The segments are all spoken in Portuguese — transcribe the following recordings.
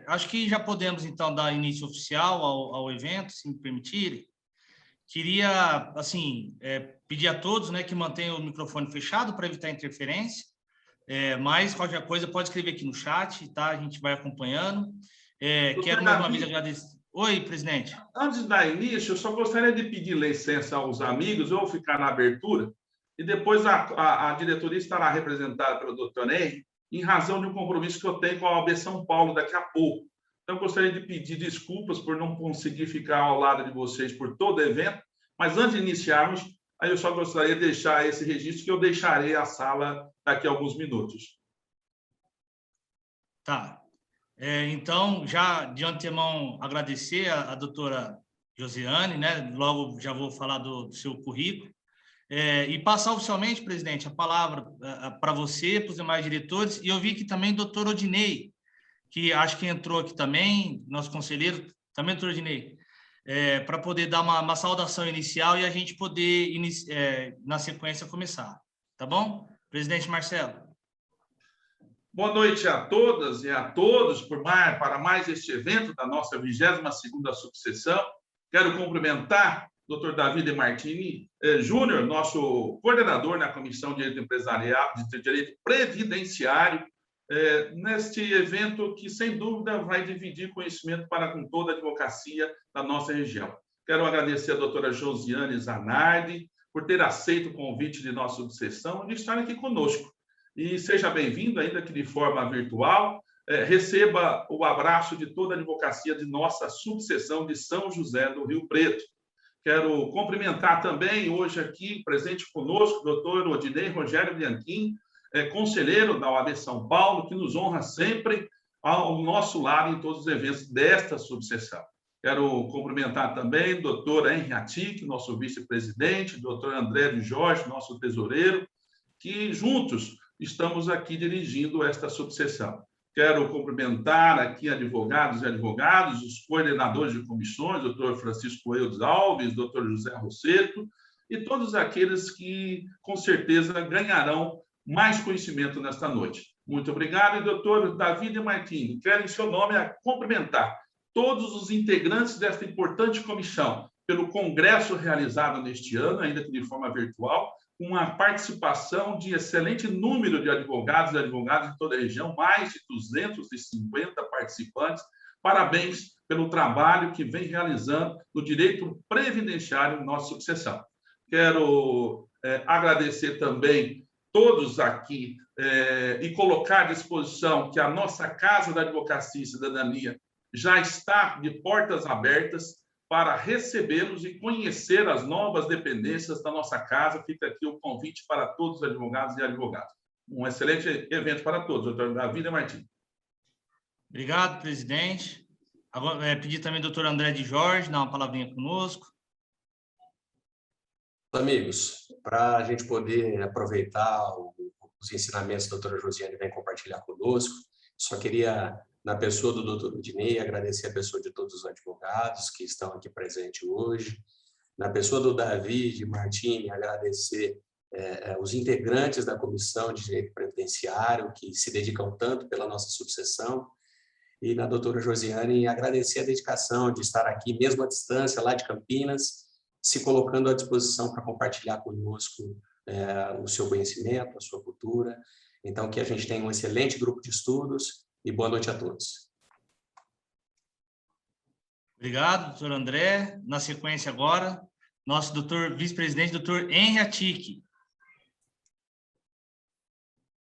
Acho que já podemos, então, dar início oficial ao evento, se me permitirem. Queria, assim, pedir a todos, né, que mantenham o microfone fechado para evitar interferência, mas qualquer coisa pode escrever aqui no chat, tá? A gente vai acompanhando. Quero mais uma vez agradecer. Oi, presidente. Antes de dar início, eu só gostaria de pedir licença aos amigos, eu vou ficar na abertura, e depois a diretoria estará representada pelo doutor Ney, em razão de um compromisso que eu tenho com a OAB São Paulo daqui a pouco. Então, eu gostaria de pedir desculpas por não conseguir ficar ao lado de vocês por todo o evento, mas antes de iniciarmos, aí eu só gostaria de deixar esse registro que eu deixarei a sala daqui a alguns minutos. Tá. Então, já de antemão, agradecer a doutora Josiane, né? Logo já vou falar do seu currículo. E passar oficialmente, presidente, a palavra para você, para os demais diretores. E eu vi que também o doutor Odinei, que acho que entrou aqui também, nosso conselheiro, também, doutor Odinei, para poder dar uma saudação inicial e a gente poder, na sequência, começar. Tá bom? Presidente Marcelo. Boa noite a todas e a todos para mais este evento da nossa 22ª subseção. Quero cumprimentar o Dr. Davi de Martini Júnior, nosso coordenador na Comissão de Direito Empresarial, de Direito Previdenciário, neste evento que, sem dúvida, vai dividir conhecimento para com toda a advocacia da nossa região. Quero agradecer a doutora Josiane Zanardi por ter aceito o convite de nossa subseção e de estar aqui conosco. E seja bem-vindo, ainda que de forma virtual. Receba o abraço de toda a advocacia de nossa subseção de São José do Rio Preto. Quero cumprimentar também, hoje aqui, presente conosco, o doutor Odinei Rogério Bianchim, conselheiro da OAB São Paulo, que nos honra sempre ao nosso lado em todos os eventos desta subseção. Quero cumprimentar também o doutor Henri Atic, nosso vice-presidente, o doutor André de Jorge, nosso tesoureiro, que juntos estamos aqui dirigindo esta subseção. Quero cumprimentar aqui advogados e advogadas, os coordenadores de comissões, doutor Francisco Eudes Alves, doutor José Rosseto, e todos aqueles que, com certeza, ganharão mais conhecimento nesta noite. Muito obrigado. E doutor Davi de Martini, quero, em seu nome, cumprimentar todos os integrantes desta importante comissão pelo congresso realizado neste ano, ainda que de forma virtual, com a participação de excelente número de advogados e advogadas de toda a região, mais de 250 participantes. Parabéns pelo trabalho que vem realizando no direito previdenciário em nossa subseção. Quero agradecer também todos aqui e colocar à disposição que a nossa Casa da Advocacia e Cidadania já está de portas abertas para recebê-los e conhecer as novas dependências da nossa casa. Fica aqui o convite para todos os advogados e advogadas. Um excelente evento para todos, doutor Davi de Martini. Obrigado, presidente. Agora, pedir também ao doutor André de Jorge, dar uma palavrinha conosco. Amigos, para a gente poder aproveitar os ensinamentos que a doutora Josiane vem compartilhar conosco, só queria, na pessoa do doutor Odinei, agradecer a pessoa de todos os advogados que estão aqui presentes hoje. Na pessoa do Davi de Martini, agradecer os integrantes da Comissão de Direito Previdenciário, que se dedicam tanto pela nossa subseção. E na doutora Josiane, agradecer a dedicação de estar aqui, mesmo à distância, lá de Campinas, se colocando à disposição para compartilhar conosco o seu conhecimento, a sua cultura. Então, que a gente tenha um excelente grupo de estudos e boa noite a todos. Obrigado, doutor André. Na sequência agora, nosso doutor vice-presidente, doutor Henri Atic.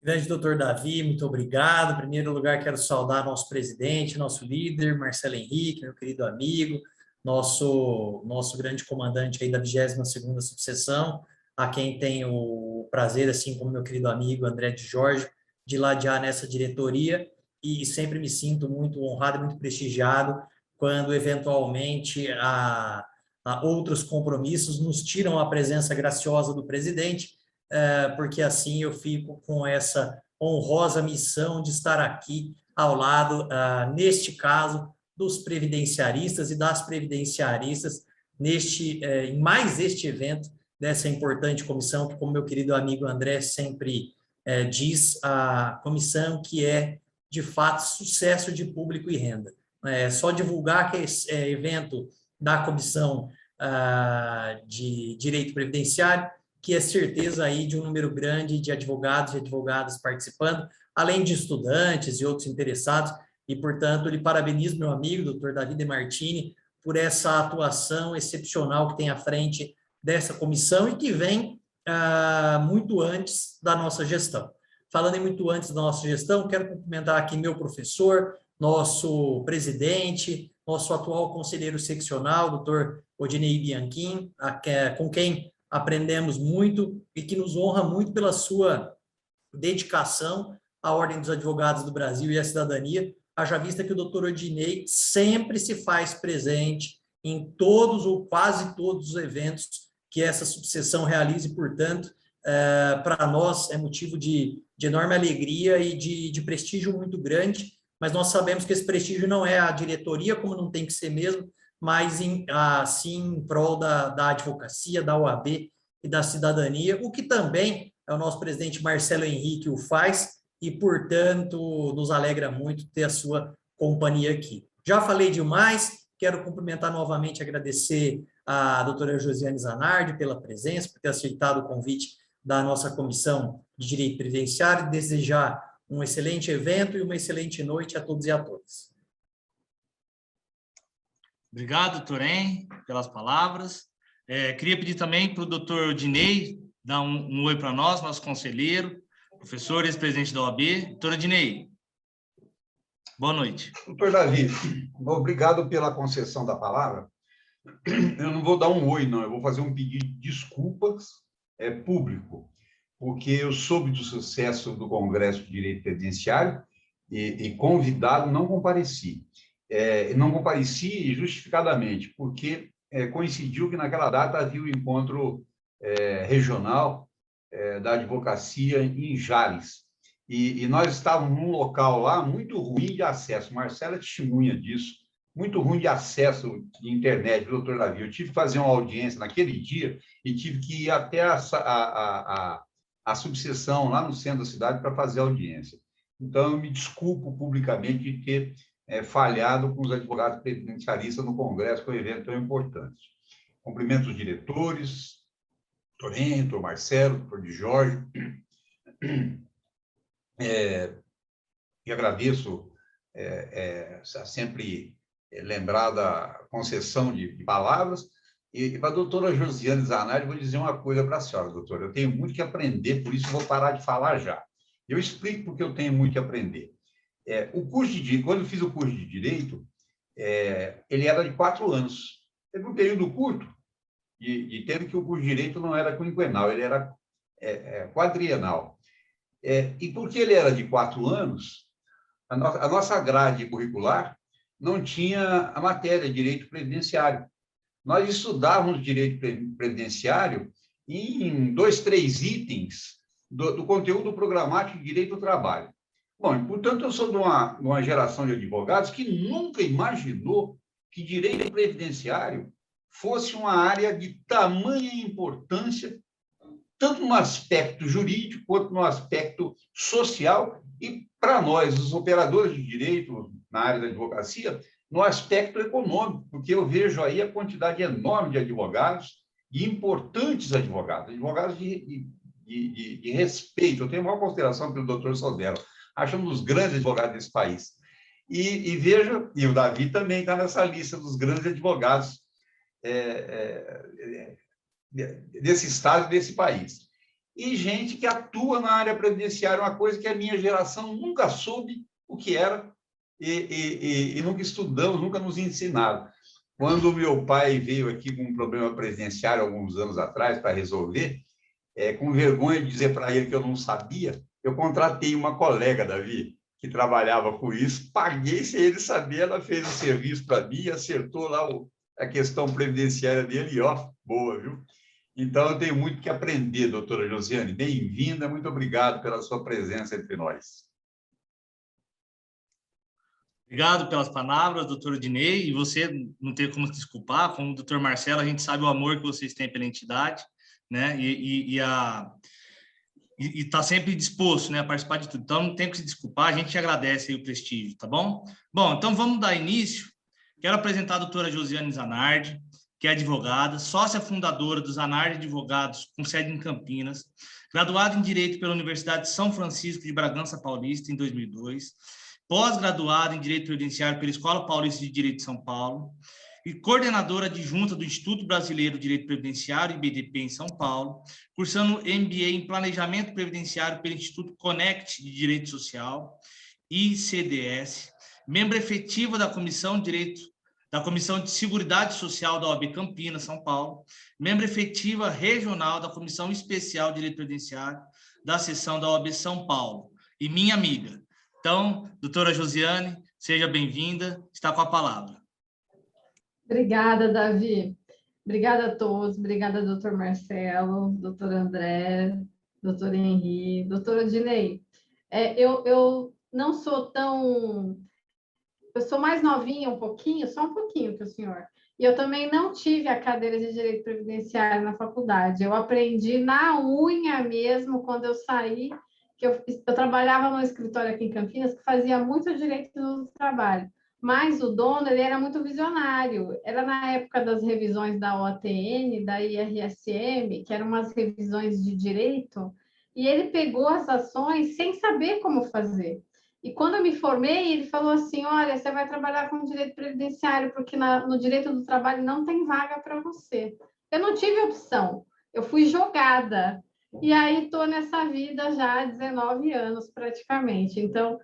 Grande doutor Davi, muito obrigado. Em primeiro lugar, quero saudar nosso presidente, nosso líder, Marcelo Henrique, meu querido amigo, nosso grande comandante aí da 22ª subseção, a quem tenho o prazer, assim como meu querido amigo André de Jorge, de ladear nessa diretoria, e sempre me sinto muito honrado e muito prestigiado quando, eventualmente, a outros compromissos nos tiram a presença graciosa do presidente, porque assim eu fico com essa honrosa missão de estar aqui ao lado, neste caso, dos previdenciaristas e das previdenciaristas, em mais este evento dessa importante comissão, que, como meu querido amigo André sempre diz, a comissão que é de fato, sucesso de público e renda. É só divulgar que é evento da Comissão de Direito Previdenciário, que é certeza aí de um número grande de advogados e advogadas participando, além de estudantes e outros interessados, e, portanto, lhe parabenizo, meu amigo, doutor Davi De Martini, por essa atuação excepcional que tem à frente dessa comissão e que vem muito antes da nossa gestão. Falando em muito antes da nossa gestão, quero cumprimentar aqui meu professor, nosso presidente, nosso atual conselheiro seccional, doutor Odinei Bianchim, com quem aprendemos muito e que nos honra muito pela sua dedicação à Ordem dos Advogados do Brasil e à cidadania, haja vista que o doutor Odinei sempre se faz presente em todos ou quase todos os eventos que essa subseção realiza e, portanto, para nós é motivo de enorme alegria e de prestígio muito grande, mas nós sabemos que esse prestígio não é a diretoria, como não tem que ser mesmo, mas sim em prol da advocacia, da OAB e da cidadania, o que também é o nosso presidente Marcelo Henrique o faz, e, portanto, nos alegra muito ter a sua companhia aqui. Já falei demais, quero cumprimentar novamente, agradecer a doutora Josiane Zanardi pela presença, por ter aceitado o convite da nossa Comissão de Direito Previdenciário, e desejar um excelente evento e uma excelente noite a todos e a todas. Obrigado, doutor Hen, pelas palavras. Queria pedir também para o doutor Odinei dar um oi para nós, nosso conselheiro, professor e ex-presidente da OAB. Doutor Odinei, boa noite. Doutor Davi, obrigado pela concessão da palavra. Eu não vou dar um oi, não, eu vou fazer um pedido de desculpas público, porque eu soube do sucesso do Congresso de Direito Previdenciário e convidado, não compareci. Não compareci justificadamente, porque coincidiu que naquela data havia o encontro regional da advocacia em Jales. E nós estávamos num local lá muito ruim de acesso. Marcela testemunha disso. Muito ruim de acesso de internet, doutor Davi. Eu tive que fazer uma audiência naquele dia e tive que ir até a subseção lá no centro da cidade para fazer a audiência. Então, eu me desculpo publicamente de ter falhado com os advogados previdenciaristas no Congresso, que é um evento tão importante. Cumprimento os diretores, doutor Hen, doutor Marcelo, doutor de Jorge, e agradeço sempre lembrar da concessão de palavras. E para a doutora Josiane Zanardi, vou dizer uma coisa para a senhora, doutora. Eu tenho muito que aprender, por isso vou parar de falar já. Eu explico porque eu tenho muito que aprender. Quando eu fiz o curso de Direito, ele era de 4 anos. Teve um período curto de tempo que o curso de Direito não era quinquenal, ele era quadrienal. E porque ele era de 4 anos, a nossa grade curricular não tinha a matéria de Direito Previdenciário. Nós estudávamos Direito Previdenciário em 2, 3 itens do conteúdo programático de Direito do Trabalho. Bom, portanto, eu sou de uma geração de advogados que nunca imaginou que Direito Previdenciário fosse uma área de tamanha importância, tanto no aspecto jurídico quanto no aspecto social e, para nós, os operadores de direito na área da advocacia, no aspecto econômico, porque eu vejo aí a quantidade enorme de advogados e importantes advogados de respeito. Eu tenho a maior consideração pelo doutor Sodero, acho um dos grandes advogados desse país. E veja, e o Davi também está nessa lista dos grandes advogados desse estado e desse país. E gente que atua na área previdenciária, uma coisa que a minha geração nunca soube o que era e nunca estudamos, nunca nos ensinaram. Quando meu pai veio aqui com um problema previdenciário alguns anos atrás para resolver, com vergonha de dizer para ele que eu não sabia, eu contratei uma colega, Davi, que trabalhava com isso, paguei sem ele saber, ela fez o serviço para mim, acertou lá a questão previdenciária dele e, ó, boa, viu? Então, eu tenho muito que aprender, doutora Josiane. Bem-vinda, muito obrigado pela sua presença entre nós. Obrigado pelas palavras, doutor Odinei, e você não tem como se desculpar, como o doutor Marcelo, a gente sabe o amor que vocês têm pela entidade, né? e está sempre disposto, né, a participar de tudo. Então, não tem que se desculpar, a gente te agradece aí o prestígio, tá bom? Bom, então vamos dar início. Quero apresentar a doutora Josiane Zanardi, que é advogada, sócia fundadora do Zanardi Advogados, com sede em Campinas, graduada em Direito pela Universidade de São Francisco de Bragança Paulista, em 2002, pós-graduada em Direito Previdenciário pela Escola Paulista de Direito de São Paulo, e coordenadora adjunta do Instituto Brasileiro de Direito Previdenciário, IBDP, em São Paulo, cursando MBA em Planejamento Previdenciário pelo Instituto Connect de Direito Social, ICDS, membro efetiva da Comissão de Seguridade Social da OAB Campinas, São Paulo, membro efetiva regional da Comissão Especial de Direito Previdenciário da seção da OAB São Paulo, e minha amiga. Então, doutora Josiane, seja bem-vinda, está com a palavra. Obrigada, Davi. Obrigada a todos. Obrigada, doutor Marcelo, doutor André, doutor Henrique, doutora Dinei. Eu não sou tão... Eu sou mais novinha um pouquinho, só um pouquinho que o senhor. E eu também não tive a cadeira de Direito Previdenciário na faculdade. Eu aprendi na unha mesmo quando eu saí, que eu trabalhava num escritório aqui em Campinas que fazia muito direito do trabalho. Mas o dono, ele era muito visionário. Era na época das revisões da OTN, da IRSM, que eram umas revisões de direito, e ele pegou as ações sem saber como fazer. E quando eu me formei, ele falou assim, olha, você vai trabalhar com direito previdenciário, porque no direito do trabalho não tem vaga para você. Eu não tive opção, eu fui jogada. E aí estou nessa vida já há 19 anos, praticamente. Então,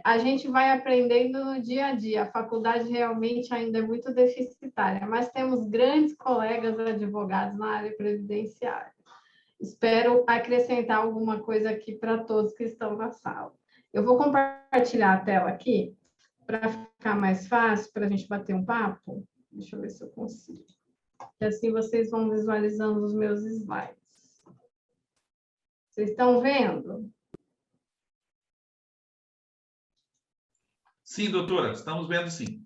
a gente vai aprendendo no dia a dia. A faculdade realmente ainda é muito deficitária, mas temos grandes colegas advogados na área previdenciária. Espero acrescentar alguma coisa aqui para todos que estão na sala. Eu vou compartilhar a tela aqui para ficar mais fácil, para a gente bater um papo. Deixa eu ver se eu consigo. E assim vocês vão visualizando os meus slides. Vocês estão vendo? Sim, doutora, estamos vendo sim.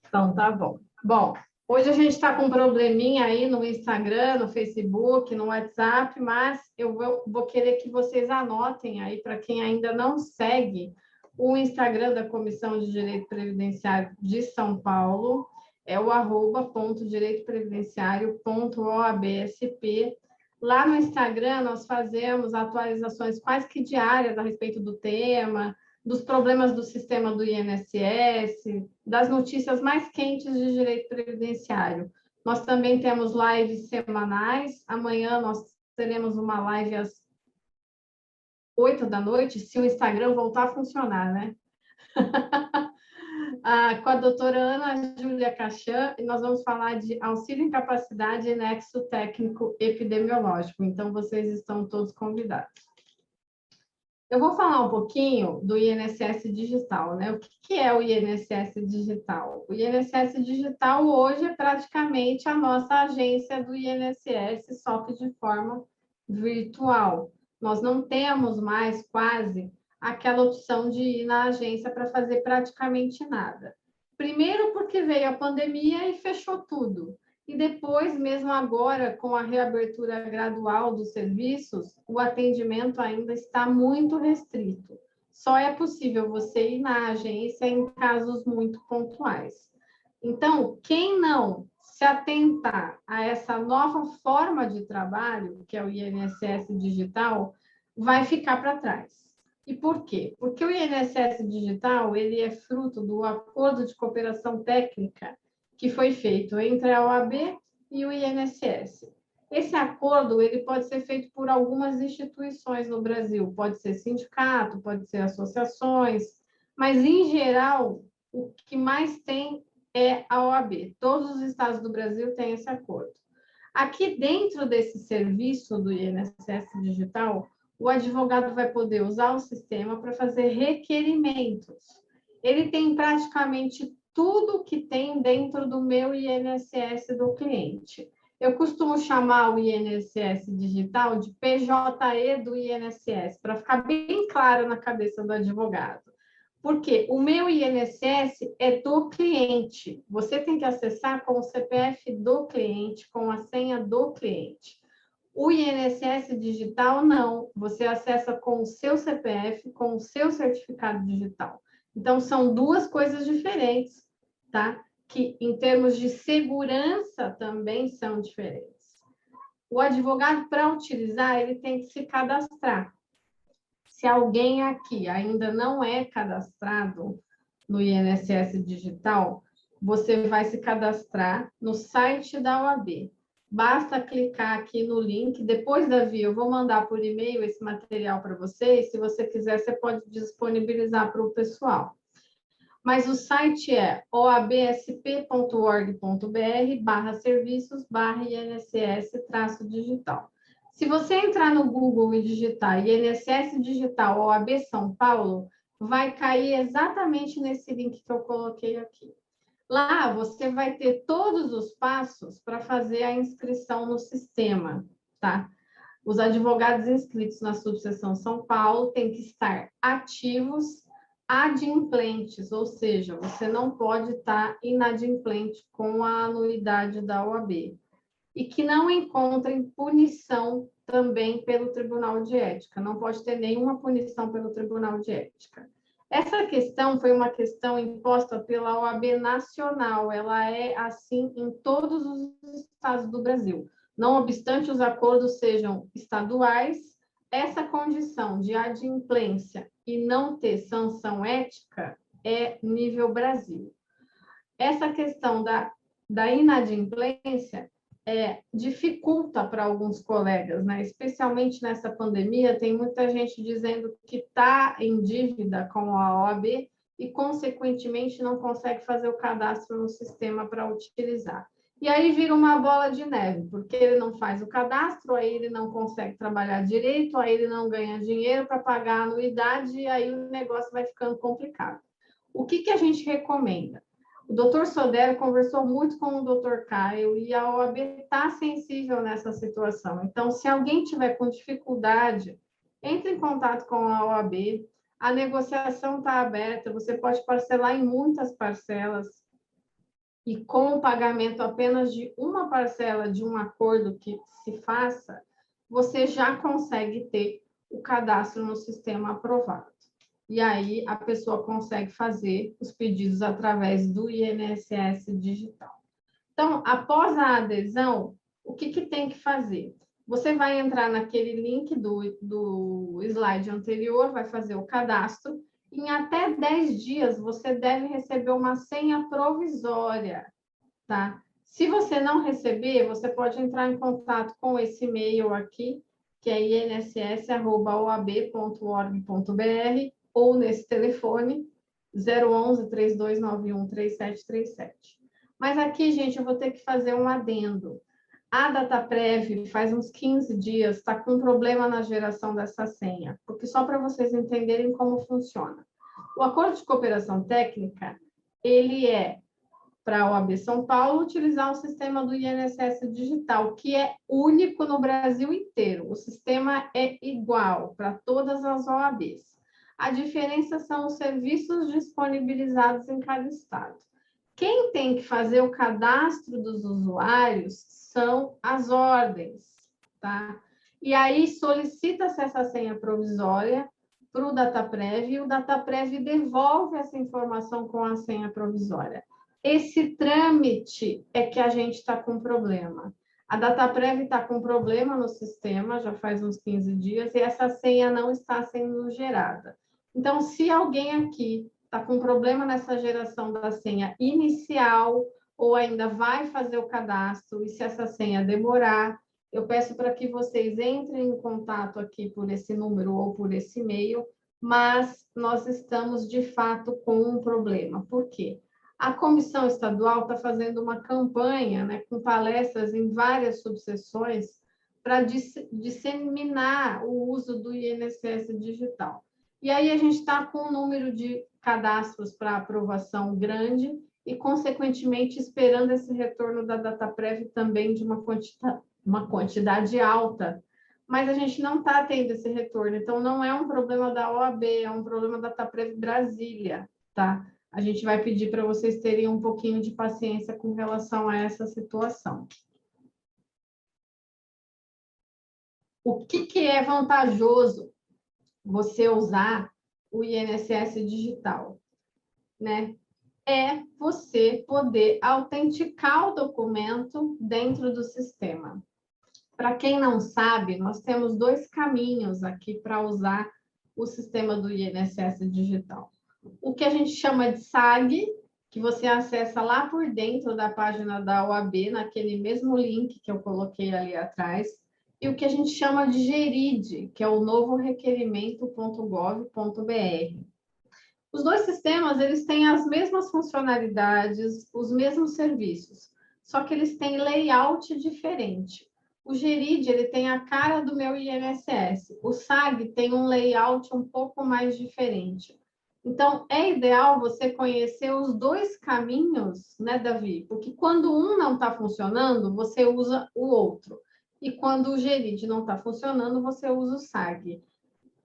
Então, tá bom. Bom, hoje a gente está com um probleminha aí no Instagram, no Facebook, no WhatsApp, mas eu vou querer que vocês anotem aí, para quem ainda não segue, o Instagram da Comissão de Direito Previdenciário de São Paulo, é o @direitoprevidenciario.oabsp. Lá no Instagram, nós fazemos atualizações quase que diárias a respeito do tema, dos problemas do sistema do INSS, das notícias mais quentes de direito previdenciário. Nós também temos lives semanais. Amanhã nós teremos uma live às 8 da noite, se o Instagram voltar a funcionar, né? Com a doutora Ana Júlia Cachan, e nós vamos falar de auxílio incapacidade e nexo técnico epidemiológico. Então, vocês estão todos convidados. Eu vou falar um pouquinho do INSS Digital, né? O que é o INSS Digital? O INSS Digital hoje é praticamente a nossa agência do INSS, só que de forma virtual. Nós não temos mais quase aquela opção de ir na agência para fazer praticamente nada. Primeiro porque veio a pandemia e fechou tudo. E depois, mesmo agora, com a reabertura gradual dos serviços, o atendimento ainda está muito restrito. Só é possível você ir na agência em casos muito pontuais. Então, quem não se atentar a essa nova forma de trabalho, que é o INSS Digital, vai ficar para trás. E por quê? Porque o INSS Digital ele é fruto do acordo de cooperação técnica que foi feito entre a OAB e o INSS. Esse acordo ele pode ser feito por algumas instituições no Brasil, pode ser sindicato, pode ser associações, mas, em geral, o que mais tem é a OAB. Todos os estados do Brasil têm esse acordo. Aqui dentro desse serviço do INSS Digital, o advogado vai poder usar o sistema para fazer requerimentos. Ele tem praticamente tudo que tem dentro do meu INSS do cliente. Eu costumo chamar o INSS Digital de PJE do INSS, para ficar bem claro na cabeça do advogado. Porque o meu INSS é do cliente. Você tem que acessar com o CPF do cliente, com a senha do cliente. O INSS digital, não. Você acessa com o seu CPF, com o seu certificado digital. Então, são duas coisas diferentes, tá? Que, em termos de segurança, também são diferentes. O advogado, para utilizar, ele tem que se cadastrar. Se alguém aqui ainda não é cadastrado no INSS digital, você vai se cadastrar no site da OAB. Basta clicar aqui no link. Depois, Davi, eu vou mandar por e-mail esse material para vocês. Se você quiser, você pode disponibilizar para o pessoal. Mas o site é oabsp.org.br/serviços/INSS-digital. Se você entrar no Google e digitar INSS Digital OAB São Paulo, vai cair exatamente nesse link que eu coloquei aqui. Lá você vai ter todos os passos para fazer a inscrição no sistema, tá? Os advogados inscritos na subseção São Paulo têm que estar ativos, adimplentes, ou seja, você não pode estar inadimplente com a anuidade da OAB. E que não encontrem punição também pelo Tribunal de Ética. Não pode ter nenhuma punição pelo Tribunal de Ética. Essa questão foi uma questão imposta pela OAB Nacional. Ela é assim em todos os estados do Brasil. Não obstante os acordos sejam estaduais, essa condição de adimplência e não ter sanção ética é nível Brasil. Essa questão da inadimplência dificulta para alguns colegas, né? Especialmente nessa pandemia, tem muita gente dizendo que está em dívida com a OAB e, consequentemente, não consegue fazer o cadastro no sistema para utilizar. E aí vira uma bola de neve, porque ele não faz o cadastro, aí ele não consegue trabalhar direito, aí ele não ganha dinheiro para pagar a anuidade, e aí o negócio vai ficando complicado. O que a gente recomenda? O doutor Sodero conversou muito com o doutor Caio e a OAB está sensível nessa situação. Então, se alguém tiver com dificuldade, entre em contato com a OAB. A negociação está aberta, você pode parcelar em muitas parcelas e com o pagamento apenas de uma parcela de um acordo que se faça, você já consegue ter o cadastro no sistema aprovado. E aí a pessoa consegue fazer os pedidos através do INSS digital. Então, após a adesão, o que tem que fazer? Você vai entrar naquele link do slide anterior, vai fazer o cadastro, e em até 10 dias você deve receber uma senha provisória, tá? Se você não receber, você pode entrar em contato com esse e-mail aqui, que é inss@oab.org.br, ou nesse telefone 011 3291 3737. Mas aqui, gente, eu vou ter que fazer um adendo. A Dataprev, faz uns 15 dias, está com um problema na geração dessa senha, porque só para vocês entenderem como funciona. O acordo de cooperação técnica, ele é para a OAB São Paulo utilizar o sistema do INSS digital, que é único no Brasil inteiro. O sistema é igual para todas as OABs. A diferença são os serviços disponibilizados em cada estado. Quem tem que fazer o cadastro dos usuários são as ordens, tá? E aí solicita-se essa senha provisória para o Dataprev e o Dataprev devolve essa informação com a senha provisória. Esse trâmite é que a gente está com problema. A Dataprev está com problema no sistema, já faz uns 15 dias, e essa senha não está sendo gerada. Então, se alguém aqui está com problema nessa geração da senha inicial, ou ainda vai fazer o cadastro, e se essa senha demorar, eu peço para que vocês entrem em contato aqui por esse número ou por esse e-mail, mas nós estamos, de fato, com um problema. Por quê? A comissão estadual está fazendo uma campanha, né, com palestras em várias subseções para disseminar o uso do INSS digital. E aí a gente está com um número de cadastros para aprovação grande e, consequentemente, esperando esse retorno da Dataprev também de uma quantidade alta. Mas a gente não está tendo esse retorno. Então, não é um problema da OAB, é um problema da Dataprev Brasília, tá? A gente vai pedir para vocês terem um pouquinho de paciência com relação a essa situação. O que é vantajoso você usar o INSS digital, né? É você poder autenticar o documento dentro do sistema. Para quem não sabe, nós temos 2 caminhos aqui para usar o sistema do INSS digital. O que a gente chama de SAG, que você acessa lá por dentro da página da OAB, naquele mesmo link que eu coloquei ali atrás, e o que a gente chama de GERID, que é o novo requerimento.gov.br. Os 2 sistemas, eles têm as mesmas funcionalidades, os mesmos serviços, só que eles têm layout diferente. O GERID, ele tem a cara do meu INSS. O SAG tem um layout um pouco mais diferente. Então, é ideal você conhecer os 2 caminhos, né, Davi? Porque quando um não está funcionando, você usa o outro. E quando o GERID não está funcionando, você usa o SAG.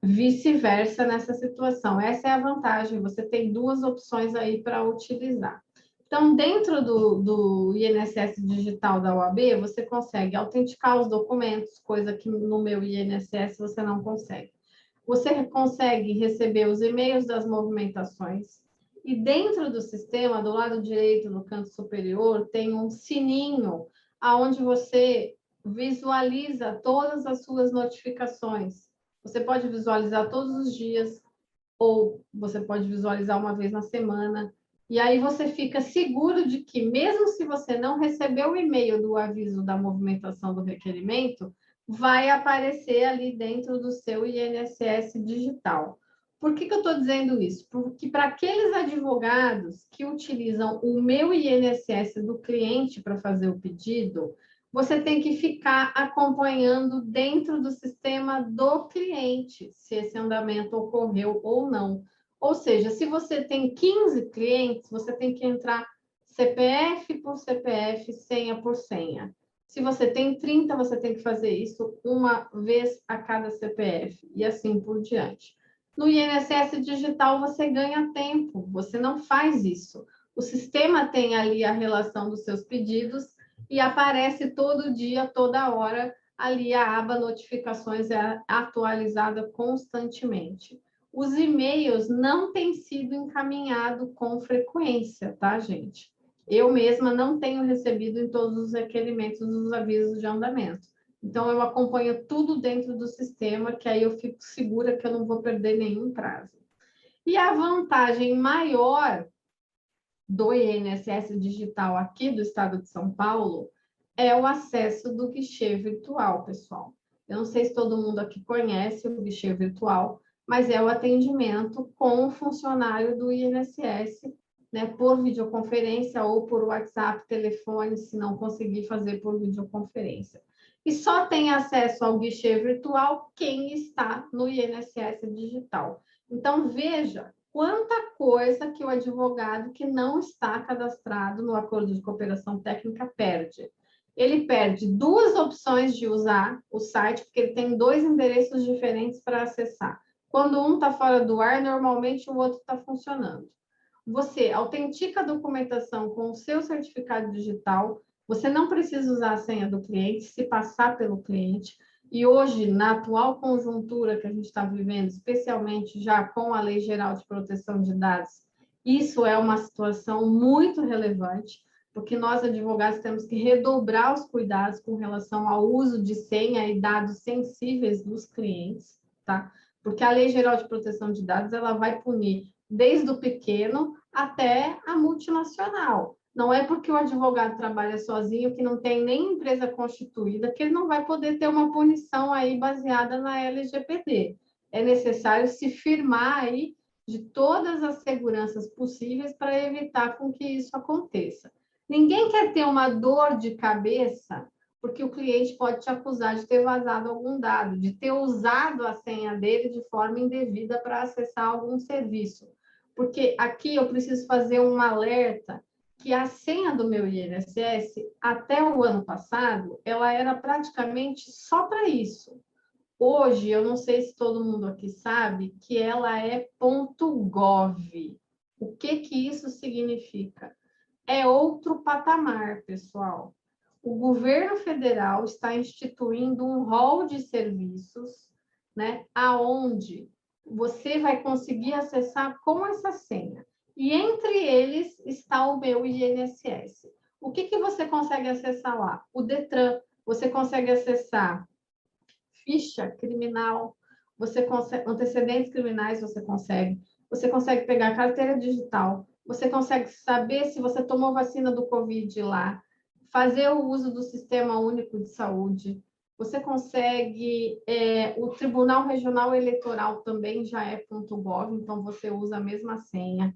Vice-versa nessa situação. Essa é a vantagem, você tem 2 opções aí para utilizar. Então, dentro do INSS digital da OAB, você consegue autenticar os documentos, coisa que no meu INSS você não consegue. Você consegue receber os e-mails das movimentações, e dentro do sistema, do lado direito, no canto superior, tem um sininho onde você visualiza todas as suas notificações. Você pode visualizar todos os dias, ou você pode visualizar uma vez na semana, e aí você fica seguro de que, mesmo se você não recebeu o e-mail do aviso da movimentação do requerimento, vai aparecer ali dentro do seu INSS digital. Por que eu estou dizendo isso? Porque para aqueles advogados que utilizam o meu INSS do cliente para fazer o pedido, você tem que ficar acompanhando dentro do sistema do cliente, se esse andamento ocorreu ou não. Ou seja, se você tem 15 clientes, você tem que entrar CPF por CPF, senha por senha. Se você tem 30, você tem que fazer isso uma vez a cada CPF, e assim por diante. No INSS digital, você ganha tempo, você não faz isso. O sistema tem ali a relação dos seus pedidos e aparece todo dia, toda hora, ali a aba notificações é atualizada constantemente. Os e-mails não têm sido encaminhados com frequência, tá, gente? Eu mesma não tenho recebido em todos os requerimentos os avisos de andamento. Então, eu acompanho tudo dentro do sistema, que aí eu fico segura que eu não vou perder nenhum prazo. E a vantagem maior do INSS digital aqui do estado de São Paulo é o acesso do guichê virtual, pessoal. Eu não sei se todo mundo aqui conhece o guichê virtual, mas é o atendimento com o funcionário do INSS, né, por videoconferência ou por WhatsApp, telefone, se não conseguir fazer por videoconferência. E só tem acesso ao guichê virtual quem está no INSS digital. Então, veja quanta coisa que o advogado que não está cadastrado no acordo de cooperação técnica perde. Ele perde 2 opções de usar o site, porque ele tem 2 endereços diferentes para acessar. Quando um está fora do ar, normalmente o outro está funcionando. Você autentica a documentação com o seu certificado digital, você não precisa usar a senha do cliente, se passar pelo cliente. E hoje, na atual conjuntura que a gente está vivendo, especialmente já com a Lei Geral de Proteção de Dados, isso é uma situação muito relevante, porque nós, advogados, temos que redobrar os cuidados com relação ao uso de senha e dados sensíveis dos clientes, tá? Porque a Lei Geral de Proteção de Dados, ela vai punir desde o pequeno até a multinacional. Não é porque o advogado trabalha sozinho, que não tem nem empresa constituída, que ele não vai poder ter uma punição aí baseada na LGPD. É necessário se firmar aí de todas as seguranças possíveis para evitar com que isso aconteça. Ninguém quer ter uma dor de cabeça, porque o cliente pode te acusar de ter vazado algum dado, de ter usado a senha dele de forma indevida para acessar algum serviço. Porque aqui eu preciso fazer um alerta que a senha do meu INSS, até o ano passado, ela era praticamente só para isso. Hoje, eu não sei se todo mundo aqui sabe que ela é .gov. O que isso significa? É outro patamar, pessoal. o governo federal está instituindo um rol de serviços, né, aonde você vai conseguir acessar com essa senha. E entre eles está o meu INSS. O que você consegue acessar lá? O Detran. Você consegue acessar ficha criminal, você consegue, antecedentes criminais você consegue pegar carteira digital, você consegue saber se você tomou vacina do Covid lá, fazer o uso do Sistema Único de Saúde, você consegue, o Tribunal Regional Eleitoral também já é .gov, então você usa a mesma senha.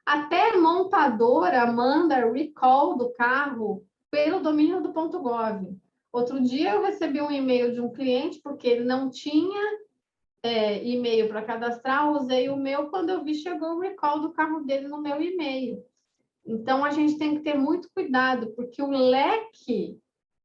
Até a montadora manda recall do carro pelo domínio do .gov. Outro dia eu recebi um e-mail de um cliente, porque ele não tinha e-mail para cadastrar, usei o meu, quando eu vi, chegou o recall do carro dele no meu e-mail. Então, a gente tem que ter muito cuidado, porque o leque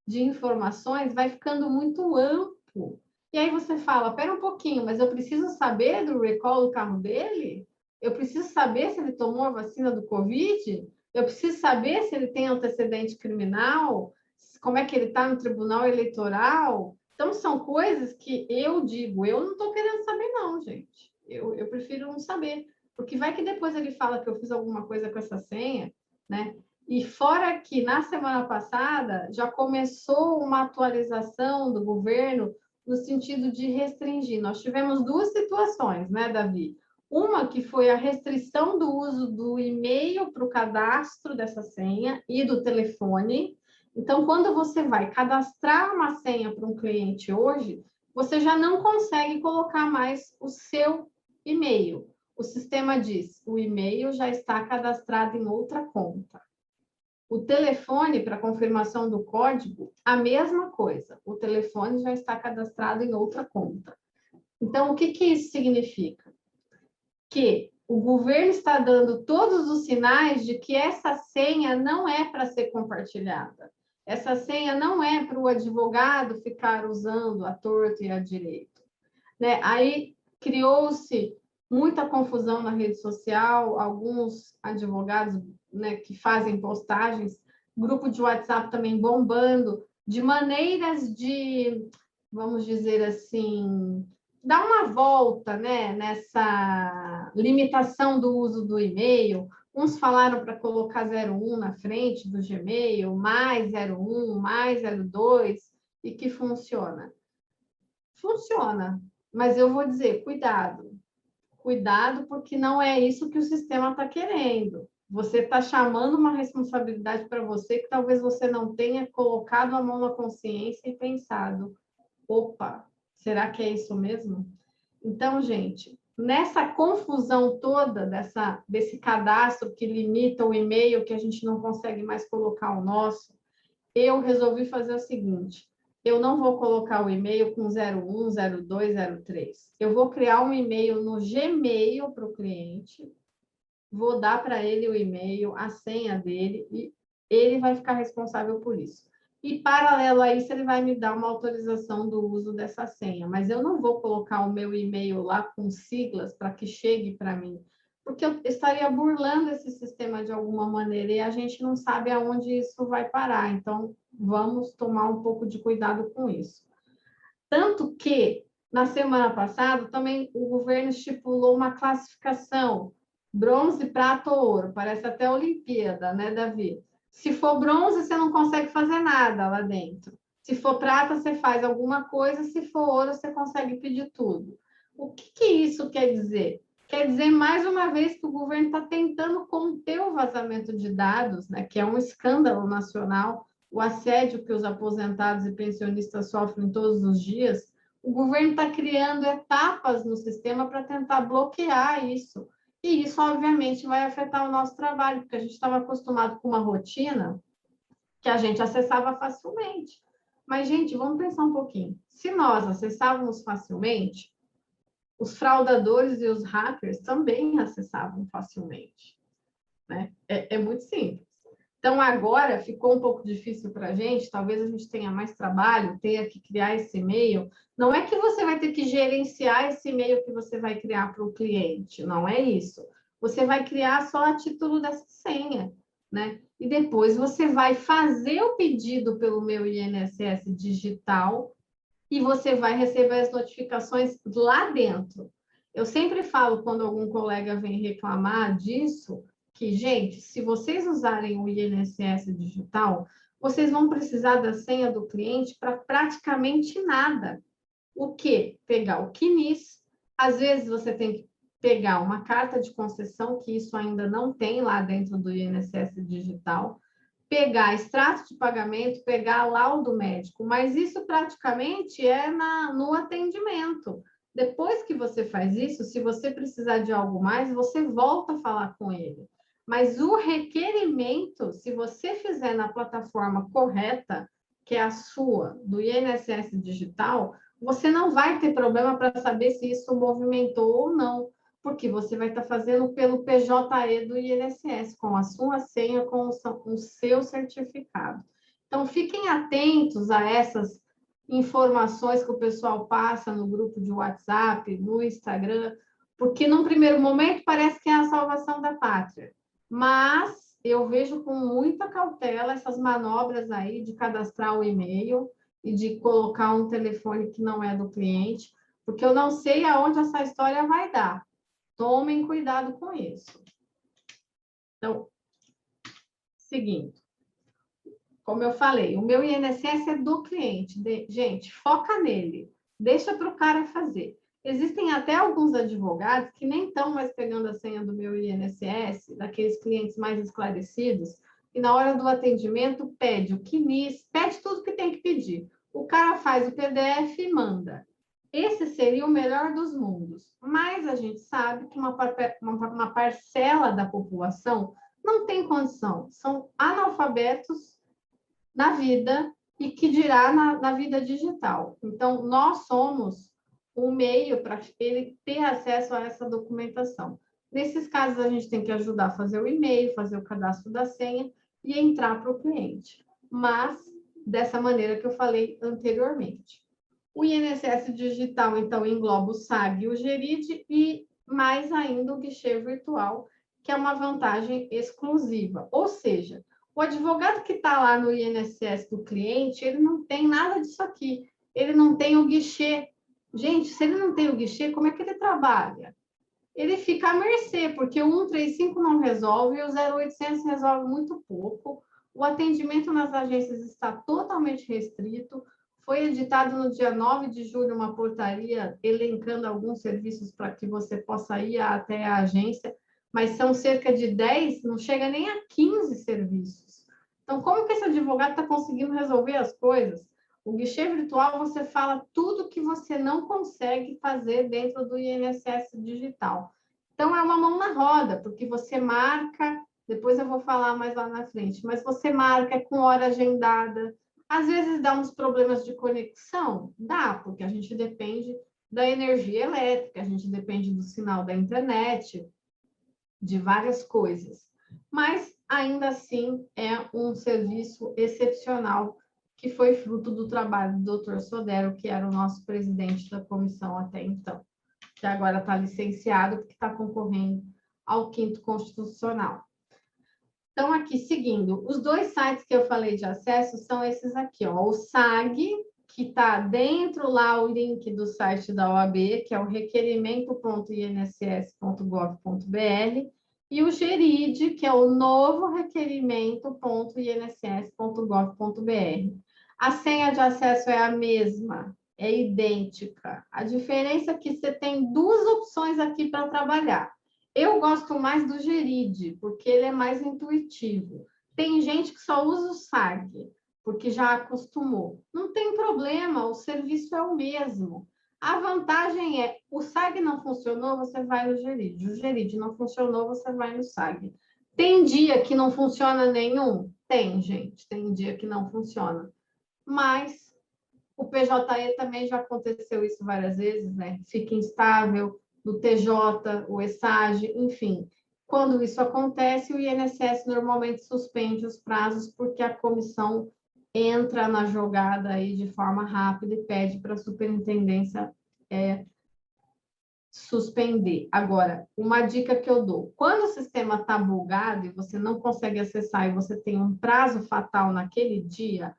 de informações vai ficando muito amplo. E aí você fala, pera um pouquinho, mas eu preciso saber do recall do carro dele? Eu preciso saber se ele tomou a vacina do Covid? Eu preciso saber se ele tem antecedente criminal? Como é que ele está no Tribunal Eleitoral? Então, são coisas que eu digo, eu não estou querendo saber não, gente. Eu prefiro não saber. Porque vai que depois ele fala que eu fiz alguma coisa com essa senha, né? E fora que, na semana passada, já começou uma atualização do governo no sentido de restringir. Nós tivemos duas situações, né, Davi? Uma que foi a restrição do uso do e-mail para o cadastro dessa senha e do telefone. Então, quando você vai cadastrar uma senha para um cliente hoje, você já não consegue colocar mais o seu e-mail. O sistema diz, o e-mail já está cadastrado em outra conta. O telefone, para confirmação do código, a mesma coisa. O telefone já está cadastrado em outra conta. Então, o que isso significa? Que o governo está dando todos os sinais de que essa senha não é para ser compartilhada. Essa senha não é para o advogado ficar usando à torto e à direito. Né? Aí criou-se muita confusão na rede social, alguns advogados, né, que fazem postagens, grupo de WhatsApp também bombando, de maneiras de, vamos dizer assim, dar uma volta, né, nessa limitação do uso do e-mail. Uns falaram para colocar 01 na frente do Gmail, mais 01, mais 02, e que funciona. Funciona, mas eu vou dizer, cuidado. Cuidado, porque não é isso que o sistema está querendo. Você está chamando uma responsabilidade para você que talvez você não tenha colocado a mão na consciência e pensado, opa, será que é isso mesmo? Então, gente, nessa confusão toda desse cadastro que limita o e-mail, que a gente não consegue mais colocar o nosso, eu resolvi fazer o seguinte, eu não vou colocar o e-mail com 01, 02, 03. Eu vou criar um e-mail no Gmail para o cliente, vou dar para ele o e-mail, a senha dele, e ele vai ficar responsável por isso. E, paralelo a isso, ele vai me dar uma autorização do uso dessa senha. Mas eu não vou colocar o meu e-mail lá com siglas para que chegue para mim, porque eu estaria burlando esse sistema de alguma maneira e a gente não sabe aonde isso vai parar. Então, vamos tomar um pouco de cuidado com isso. Tanto que, na semana passada, também o governo estipulou uma classificação, bronze, prata ou ouro. Parece até Olimpíada, né, Davi? Se for bronze, você não consegue fazer nada lá dentro. Se for prata, você faz alguma coisa. Se for ouro, você consegue pedir tudo. O que isso quer dizer? Quer dizer, mais uma vez, que o governo está tentando conter o vazamento de dados, né, que é um escândalo nacional, o assédio que os aposentados e pensionistas sofrem todos os dias. O governo está criando etapas no sistema para tentar bloquear isso. E isso, obviamente, vai afetar o nosso trabalho, porque a gente estava acostumado com uma rotina que a gente acessava facilmente. Mas, gente, vamos pensar um pouquinho. Se nós acessávamos facilmente, os fraudadores e os hackers também acessavam facilmente. Né? É muito simples. Então, agora ficou um pouco difícil para a gente, talvez a gente tenha mais trabalho, tenha que criar esse e-mail. Não é que você vai ter que gerenciar esse e-mail que você vai criar para o cliente, não é isso. Você vai criar só a título dessa senha. né? E depois você vai fazer o pedido pelo Meu INSS Digital e você vai receber as notificações lá dentro. Eu sempre falo, quando algum colega vem reclamar disso, que, gente, se vocês usarem o INSS Digital, vocês vão precisar da senha do cliente para praticamente nada. O quê? Pegar o CNIS. Às vezes você tem que pegar uma carta de concessão, que isso ainda não tem lá dentro do INSS Digital, pegar extrato de pagamento, pegar laudo médico, mas isso praticamente é no atendimento. Depois que você faz isso, se você precisar de algo mais, você volta a falar com ele. Mas o requerimento, se você fizer na plataforma correta, que é a sua, do INSS Digital, você não vai ter problema para saber se isso movimentou ou não, porque você vai estar fazendo pelo PJE do INSS, com a sua senha, com o seu certificado. Então, fiquem atentos a essas informações que o pessoal passa no grupo de WhatsApp, no Instagram, porque num primeiro momento parece que é a salvação da pátria, mas eu vejo com muita cautela essas manobras aí de cadastrar o e-mail e de colocar um telefone que não é do cliente, porque eu não sei aonde essa história vai dar. Tomem cuidado com isso. Então, seguinte, como eu falei, o meu INSS é do cliente. Gente, foca nele. Deixa para o cara fazer. Existem até alguns advogados que nem estão mais pegando a senha do meu INSS, daqueles clientes mais esclarecidos, e na hora do atendimento pede o CNIS, pede tudo que tem que pedir. O cara faz o PDF e manda. Esse seria o melhor dos mundos, mas a gente sabe que uma parcela da população não tem condição, são analfabetos na vida e que dirá na vida digital. Então, nós somos o meio para ele ter acesso a essa documentação. Nesses casos, a gente tem que ajudar a fazer o e-mail, fazer o cadastro da senha e entrar para o cliente, mas dessa maneira que eu falei anteriormente. O INSS Digital, então, engloba o SAG e o GERID e, mais ainda, o guichê virtual, que é uma vantagem exclusiva. Ou seja, o advogado que está lá no INSS do cliente, ele não tem nada disso aqui. Ele não tem o guichê. Gente, se ele não tem o guichê, como é que ele trabalha? Ele fica à mercê, porque o 135 não resolve e o 0800 resolve muito pouco. O atendimento nas agências está totalmente restrito. Foi editado no dia 9 de julho uma portaria elencando alguns serviços para que você possa ir até a agência, mas são cerca de 10, não chega nem a 15 serviços. Então, como que esse advogado está conseguindo resolver as coisas? O guichê virtual, você fala tudo que você não consegue fazer dentro do INSS Digital. Então, é uma mão na roda, porque você marca, depois eu vou falar mais lá na frente, mas você marca com hora agendada. Às vezes dá uns problemas de conexão? Dá, porque a gente depende da energia elétrica, a gente depende do sinal da internet, de várias coisas. Mas, ainda assim, é um serviço excepcional que foi fruto do trabalho do Dr. Sodero, que era o nosso presidente da comissão até então, que agora está licenciado porque está concorrendo ao 5º Constitucional. Então, aqui, seguindo, os dois sites que eu falei de acesso são esses aqui, ó, o SAG, que está dentro lá o link do site da OAB, que é o requerimento.inss.gov.br, e o GERID, que é o novo requerimento.inss.gov.br. A senha de acesso é a mesma, é idêntica. A diferença é que você tem duas opções aqui para trabalhar. Eu gosto mais do GERID, porque ele é mais intuitivo. Tem gente que só usa o SAG, porque já acostumou. Não tem problema, o serviço é o mesmo. A vantagem é, o SAG não funcionou, você vai no GERID. O GERID não funcionou, você vai no SAG. Tem dia que não funciona nenhum? Tem, gente, tem dia que não funciona. Mas o PJE também já aconteceu isso várias vezes, né? Fica instável, do TJ, o ESAG, enfim. Quando isso acontece, o INSS normalmente suspende os prazos porque a comissão entra na jogada aí de forma rápida e pede para a superintendência suspender. Agora, uma dica que eu dou: quando o sistema está bugado e você não consegue acessar e você tem um prazo fatal naquele dia,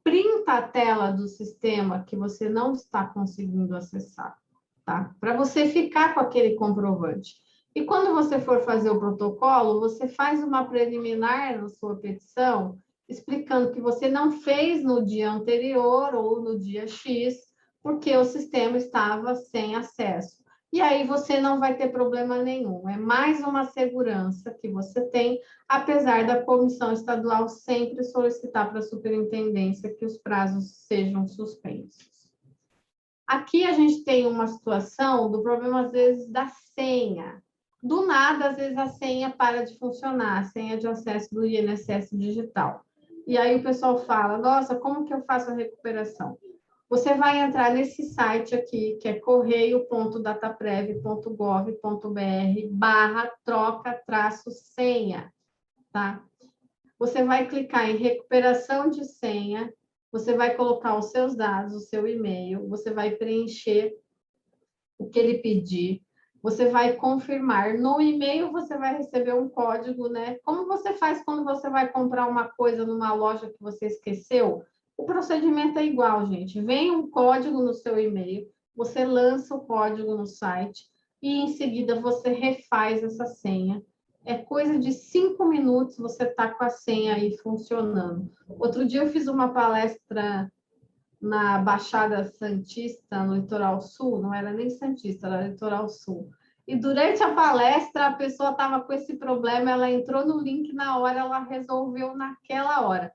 printa a tela do sistema que você não está conseguindo acessar, tá? Para você ficar com aquele comprovante. E quando você for fazer o protocolo, você faz uma preliminar na sua petição, explicando que você não fez no dia anterior ou no dia X, porque o sistema estava sem acesso. E aí você não vai ter problema nenhum. É mais uma segurança que você tem, apesar da comissão estadual sempre solicitar para a superintendência que os prazos sejam suspensos. Aqui a gente tem uma situação do problema, às vezes, da senha. Do nada, às vezes, a senha para de funcionar, a senha de acesso do INSS digital. E aí o pessoal fala, nossa, como que eu faço a recuperação? Você vai entrar nesse site aqui, que é correio.dataprev.gov.br/troca-senha, tá? Você vai clicar em recuperação de senha, você vai colocar os seus dados, o seu e-mail, você vai preencher o que ele pedir, você vai confirmar. No e-mail você vai receber um código, né? Como você faz quando você vai comprar uma coisa numa loja que você esqueceu? O procedimento é igual, gente. Vem um código no seu e-mail, você lança o código no site e, em seguida, você refaz essa senha. É coisa de 5 minutos, você está com a senha aí funcionando. Outro dia eu fiz uma palestra na Baixada Santista, no Litoral Sul, não era nem Santista, era Litoral Sul. E durante a palestra, a pessoa estava com esse problema, ela entrou no link na hora, ela resolveu naquela hora.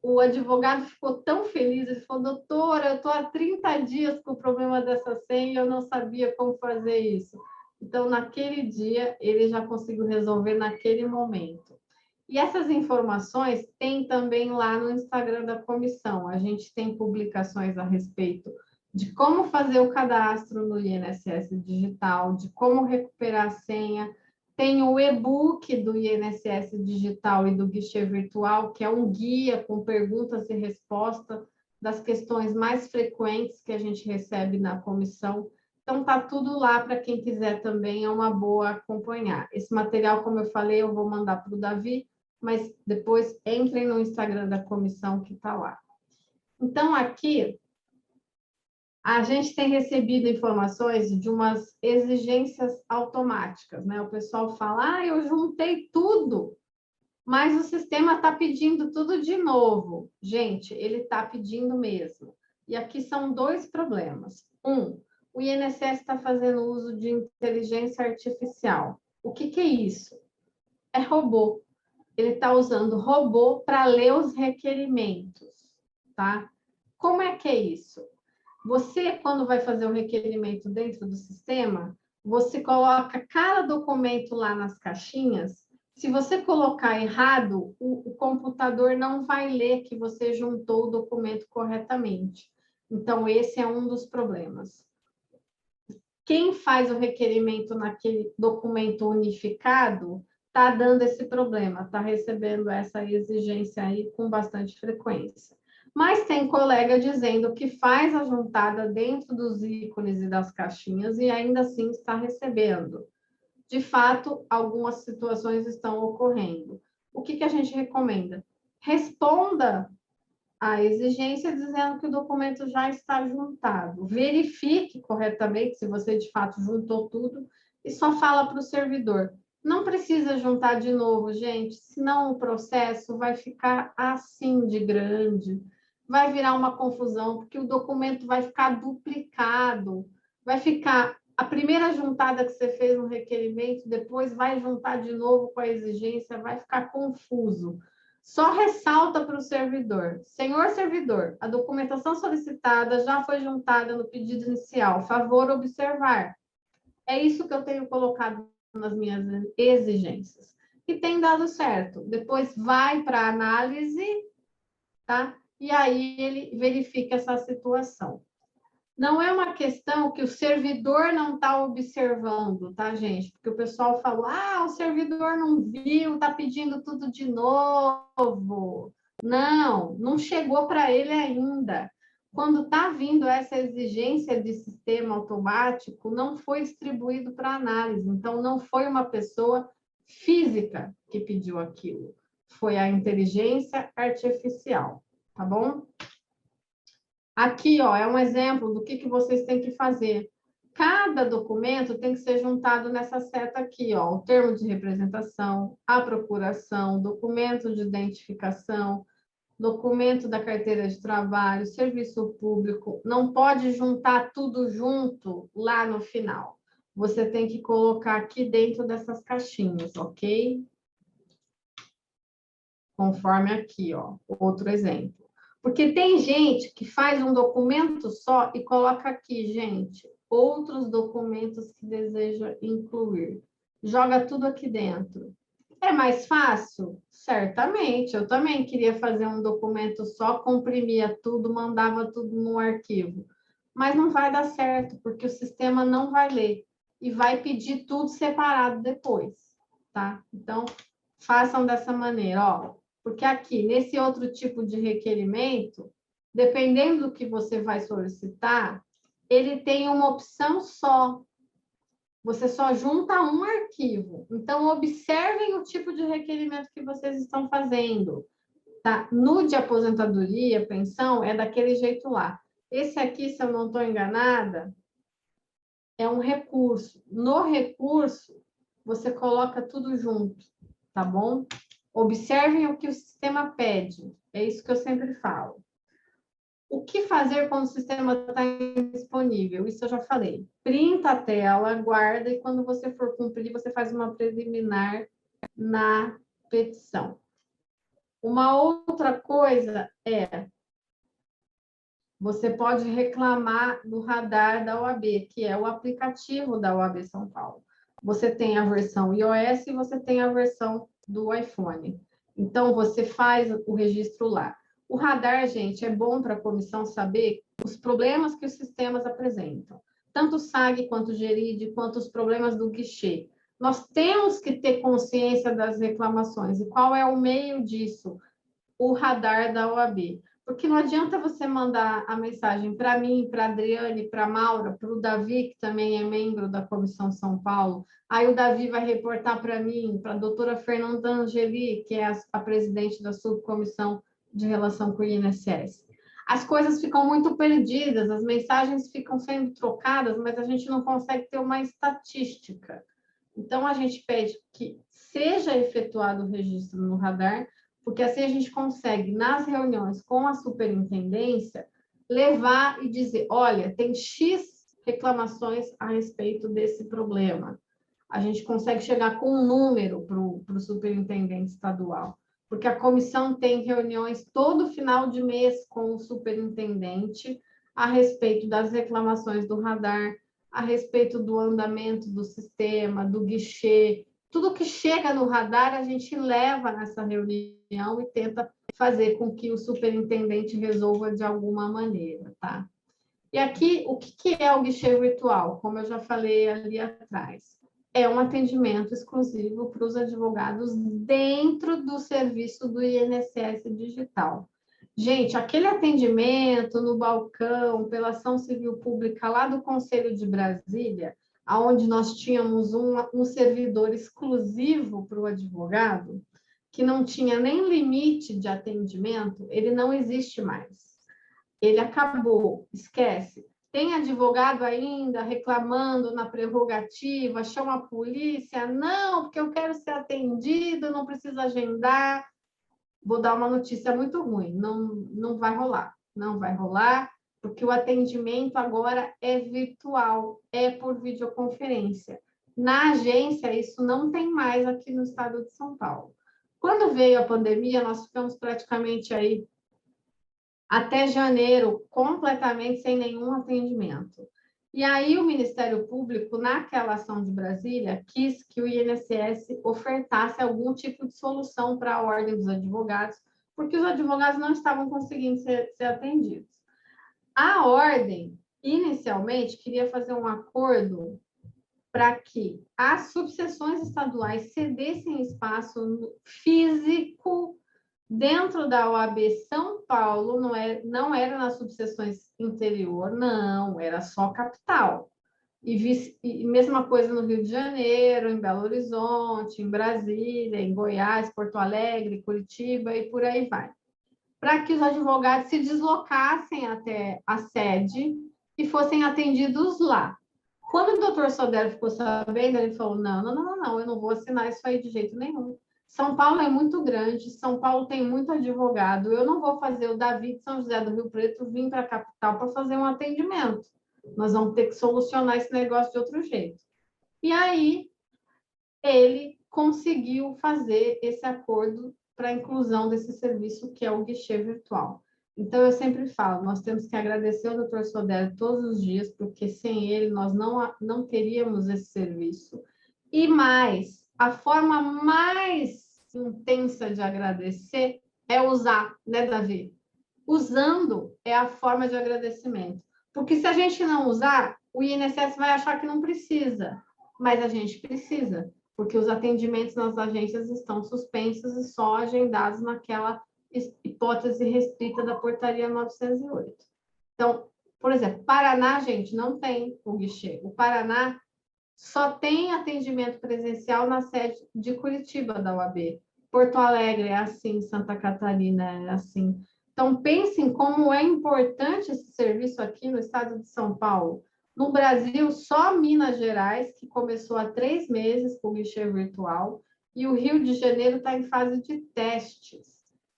O advogado ficou tão feliz, ele falou, doutora, eu estou há 30 dias com o problema dessa senha e eu não sabia como fazer isso. Então, naquele dia, ele já conseguiu resolver naquele momento. E essas informações tem também lá no Instagram da comissão. A gente tem publicações a respeito de como fazer o cadastro no INSS digital, de como recuperar a senha. Tem o e-book do INSS digital e do guichê virtual, que é um guia com perguntas e respostas das questões mais frequentes que a gente recebe na comissão. Então, tá tudo lá para quem quiser também, é uma boa acompanhar. Esse material, como eu falei, eu vou mandar para o Davi, mas depois entrem no Instagram da comissão que está lá. Então, aqui, a gente tem recebido informações de umas exigências automáticas, né? O pessoal fala, eu juntei tudo, mas o sistema está pedindo tudo de novo. Gente, ele está pedindo mesmo. E aqui são 2 problemas. O INSS está fazendo uso de inteligência artificial. O que é isso? É robô. Ele está usando robô para ler os requerimentos, tá? Como é que é isso? Você, quando vai fazer o requerimento dentro do sistema, você coloca cada documento lá nas caixinhas. Se você colocar errado, o computador não vai ler que você juntou o documento corretamente. Então, esse é um dos problemas. Quem faz o requerimento naquele documento unificado está dando esse problema, está recebendo essa exigência aí com bastante frequência. Mas tem colega dizendo que faz a juntada dentro dos ícones e das caixinhas e ainda assim está recebendo. De fato, algumas situações estão ocorrendo. O que a gente recomenda? Responda a exigência dizendo que o documento já está juntado. Verifique corretamente se você de fato juntou tudo e só fala para o servidor. Não precisa juntar de novo, gente, senão o processo vai ficar assim de grande, vai virar uma confusão, porque o documento vai ficar duplicado, vai ficar a primeira juntada que você fez no requerimento, depois vai juntar de novo com a exigência, vai ficar confuso. Só ressalta para o servidor. Senhor servidor, a documentação solicitada já foi juntada no pedido inicial. Favor observar. É isso que eu tenho colocado nas minhas exigências. E tem dado certo. Depois vai para a análise, tá? E aí ele verifica essa situação. Não é uma questão que o servidor não está observando, tá, gente? Porque o pessoal falou, o servidor não viu, está pedindo tudo de novo. Não chegou para ele ainda. quando está vindo essa exigência de sistema automático, não foi distribuído para análise. Então, não foi uma pessoa física que pediu aquilo, foi a inteligência artificial, tá bom? Aqui, ó, é um exemplo do que vocês têm que fazer. Cada documento tem que ser juntado nessa seta aqui, ó, o termo de representação, a procuração, documento de identificação, documento da carteira de trabalho, serviço público. Não pode juntar tudo junto lá no final. Você tem que colocar aqui dentro dessas caixinhas, ok? Conforme aqui, ó, outro exemplo. Porque tem gente que faz um documento só e coloca aqui, gente, outros documentos que deseja incluir. Joga tudo aqui dentro. É mais fácil? Certamente. Eu também queria fazer um documento só, comprimia tudo, mandava tudo no arquivo. Mas não vai dar certo, porque o sistema não vai ler e vai pedir tudo separado depois, tá? Então, façam dessa maneira, ó. Porque aqui, nesse outro tipo de requerimento, dependendo do que você vai solicitar, ele tem uma opção só. Você só junta um arquivo. Então, observem o tipo de requerimento que vocês estão fazendo. Tá? No de aposentadoria, pensão, é daquele jeito lá. Esse aqui, se eu não estou enganada, é um recurso. No recurso, você coloca tudo junto, tá bom? Observem o que o sistema pede. É isso que eu sempre falo. O que fazer quando o sistema está indisponível? Isso eu já falei. Printa a tela, guarda e quando você for cumprir, você faz uma preliminar na petição. Uma outra coisa é, você pode reclamar do radar da OAB, que é o aplicativo da OAB São Paulo. Você tem a versão iOS e você tem a versão do iPhone. Então, você faz o registro lá. O radar, gente, é bom para a comissão saber os problemas que os sistemas apresentam. Tanto o SAG, quanto o GERID, quanto os problemas do guichê. Nós temos que ter consciência das reclamações. E qual é o meio disso? O radar da OAB. Porque não adianta você mandar a mensagem para mim, para a Adriane, para a Maura, para o Davi, que também é membro da Comissão São Paulo. Aí o Davi vai reportar para mim, para a doutora Fernanda Angeli, que é a presidente da subcomissão de relação com o INSS. As coisas ficam muito perdidas, as mensagens ficam sendo trocadas, mas a gente não consegue ter uma estatística. Então, a gente pede que seja efetuado o registro no radar, porque assim a gente consegue, nas reuniões com a superintendência, levar e dizer, olha, tem X reclamações a respeito desse problema. A gente consegue chegar com um número para o superintendente estadual, porque a comissão tem reuniões todo final de mês com o superintendente a respeito das reclamações do radar, a respeito do andamento do sistema, do guichê. Tudo que chega no radar, a gente leva nessa reunião e tenta fazer com que o superintendente resolva de alguma maneira, tá? E aqui, o que é o guichê virtual? Como eu já falei ali atrás, é um atendimento exclusivo para os advogados dentro do serviço do INSS Digital. Gente, aquele atendimento no balcão, pela ação civil pública lá do Conselho de Brasília, onde nós tínhamos um servidor exclusivo para o advogado, que não tinha nem limite de atendimento, ele não existe mais. Ele acabou, esquece. Tem advogado ainda reclamando na prerrogativa, chama a polícia, não, porque eu quero ser atendido, não preciso agendar. Vou dar uma notícia muito ruim, não vai rolar, não vai rolar, porque o atendimento agora é virtual, é por videoconferência. Na agência, isso não tem mais aqui no estado de São Paulo. Quando veio a pandemia, nós ficamos praticamente aí até janeiro completamente sem nenhum atendimento. E aí o Ministério Público, naquela ação de Brasília, quis que o INSS ofertasse algum tipo de solução para a ordem dos advogados, porque os advogados não estavam conseguindo ser atendidos. A ordem, inicialmente, queria fazer um acordo para que as subseções estaduais cedessem espaço físico Dentro da OAB São Paulo, não era nas subseções interior, não, era só capital. E mesma coisa no Rio de Janeiro, em Belo Horizonte, em Brasília, em Goiás, Porto Alegre, Curitiba e por aí vai. Para que os advogados se deslocassem até a sede e fossem atendidos lá. Quando o doutor Sodero ficou sabendo, ele falou, não, eu não vou assinar isso aí de jeito nenhum. São Paulo é muito grande, São Paulo tem muito advogado, eu não vou fazer o Davi de São José do Rio Preto vir para a capital para fazer um atendimento. Nós vamos ter que solucionar esse negócio de outro jeito. E aí, ele conseguiu fazer esse acordo para a inclusão desse serviço, que é o guichê virtual. Então, eu sempre falo, nós temos que agradecer ao Dr. Sodero todos os dias, porque sem ele nós não teríamos esse serviço. E mais, a forma mais intensa de agradecer é usar, né, Davi? Usando é a forma de agradecimento. Porque se a gente não usar, o INSS vai achar que não precisa, mas a gente precisa, porque os atendimentos nas agências estão suspensos e só agendados naquela hipótese restrita da portaria 908. Então, por exemplo, Paraná, gente, não tem o guichê. O Paraná só tem atendimento presencial na sede de Curitiba da UAB. Porto Alegre é assim, Santa Catarina é assim. Então, pensem como é importante esse serviço aqui no estado de São Paulo. No Brasil, só Minas Gerais, que começou há 3 meses com o guichê virtual, e o Rio de Janeiro está em fase de testes.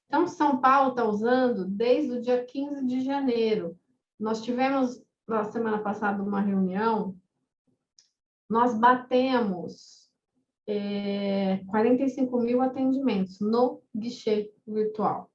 Então, São Paulo está usando desde o dia 15 de janeiro. Nós tivemos, na semana passada, uma reunião, nós batemos 45 mil atendimentos no guichê virtual.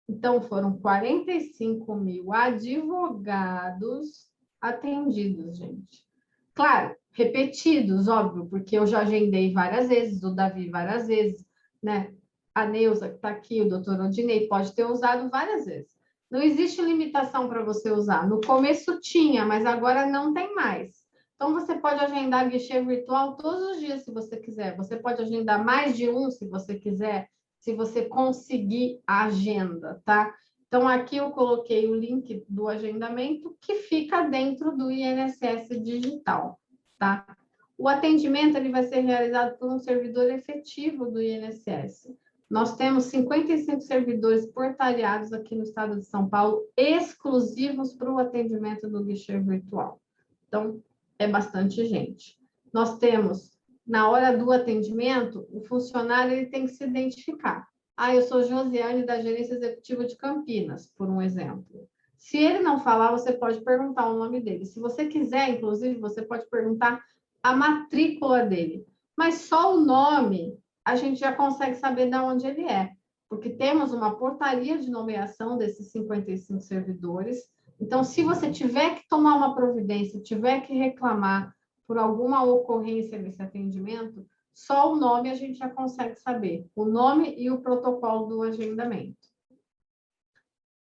Então, foram 45 mil advogados atendidos, gente. Claro, repetidos, óbvio, porque eu já agendei várias vezes, o Davi várias vezes, né? A Neuza, que está aqui, o doutor Odinei, pode ter usado várias vezes. Não existe limitação para você usar. No começo tinha, mas agora não tem mais. Então, você pode agendar guichê virtual todos os dias, se você quiser. Você pode agendar mais de um, se você quiser, se você conseguir a agenda, tá? Então, aqui eu coloquei o link do agendamento, que fica dentro do INSS Digital, tá? O atendimento ele vai ser realizado por um servidor efetivo do INSS. Nós temos 55 servidores portariados aqui no estado de São Paulo, exclusivos para o atendimento do guichê virtual. Então, é bastante gente. Nós temos, na hora do atendimento, o funcionário ele tem que se identificar. Eu sou Josiane, da Gerência Executiva de Campinas, por um exemplo. Se ele não falar, você pode perguntar o nome dele. Se você quiser, inclusive, você pode perguntar a matrícula dele. Mas só o nome, a gente já consegue saber de onde ele é. Porque temos uma portaria de nomeação desses 55 servidores. Então, se você tiver que tomar uma providência, tiver que reclamar por alguma ocorrência nesse atendimento, só o nome a gente já consegue saber, o nome e o protocolo do agendamento.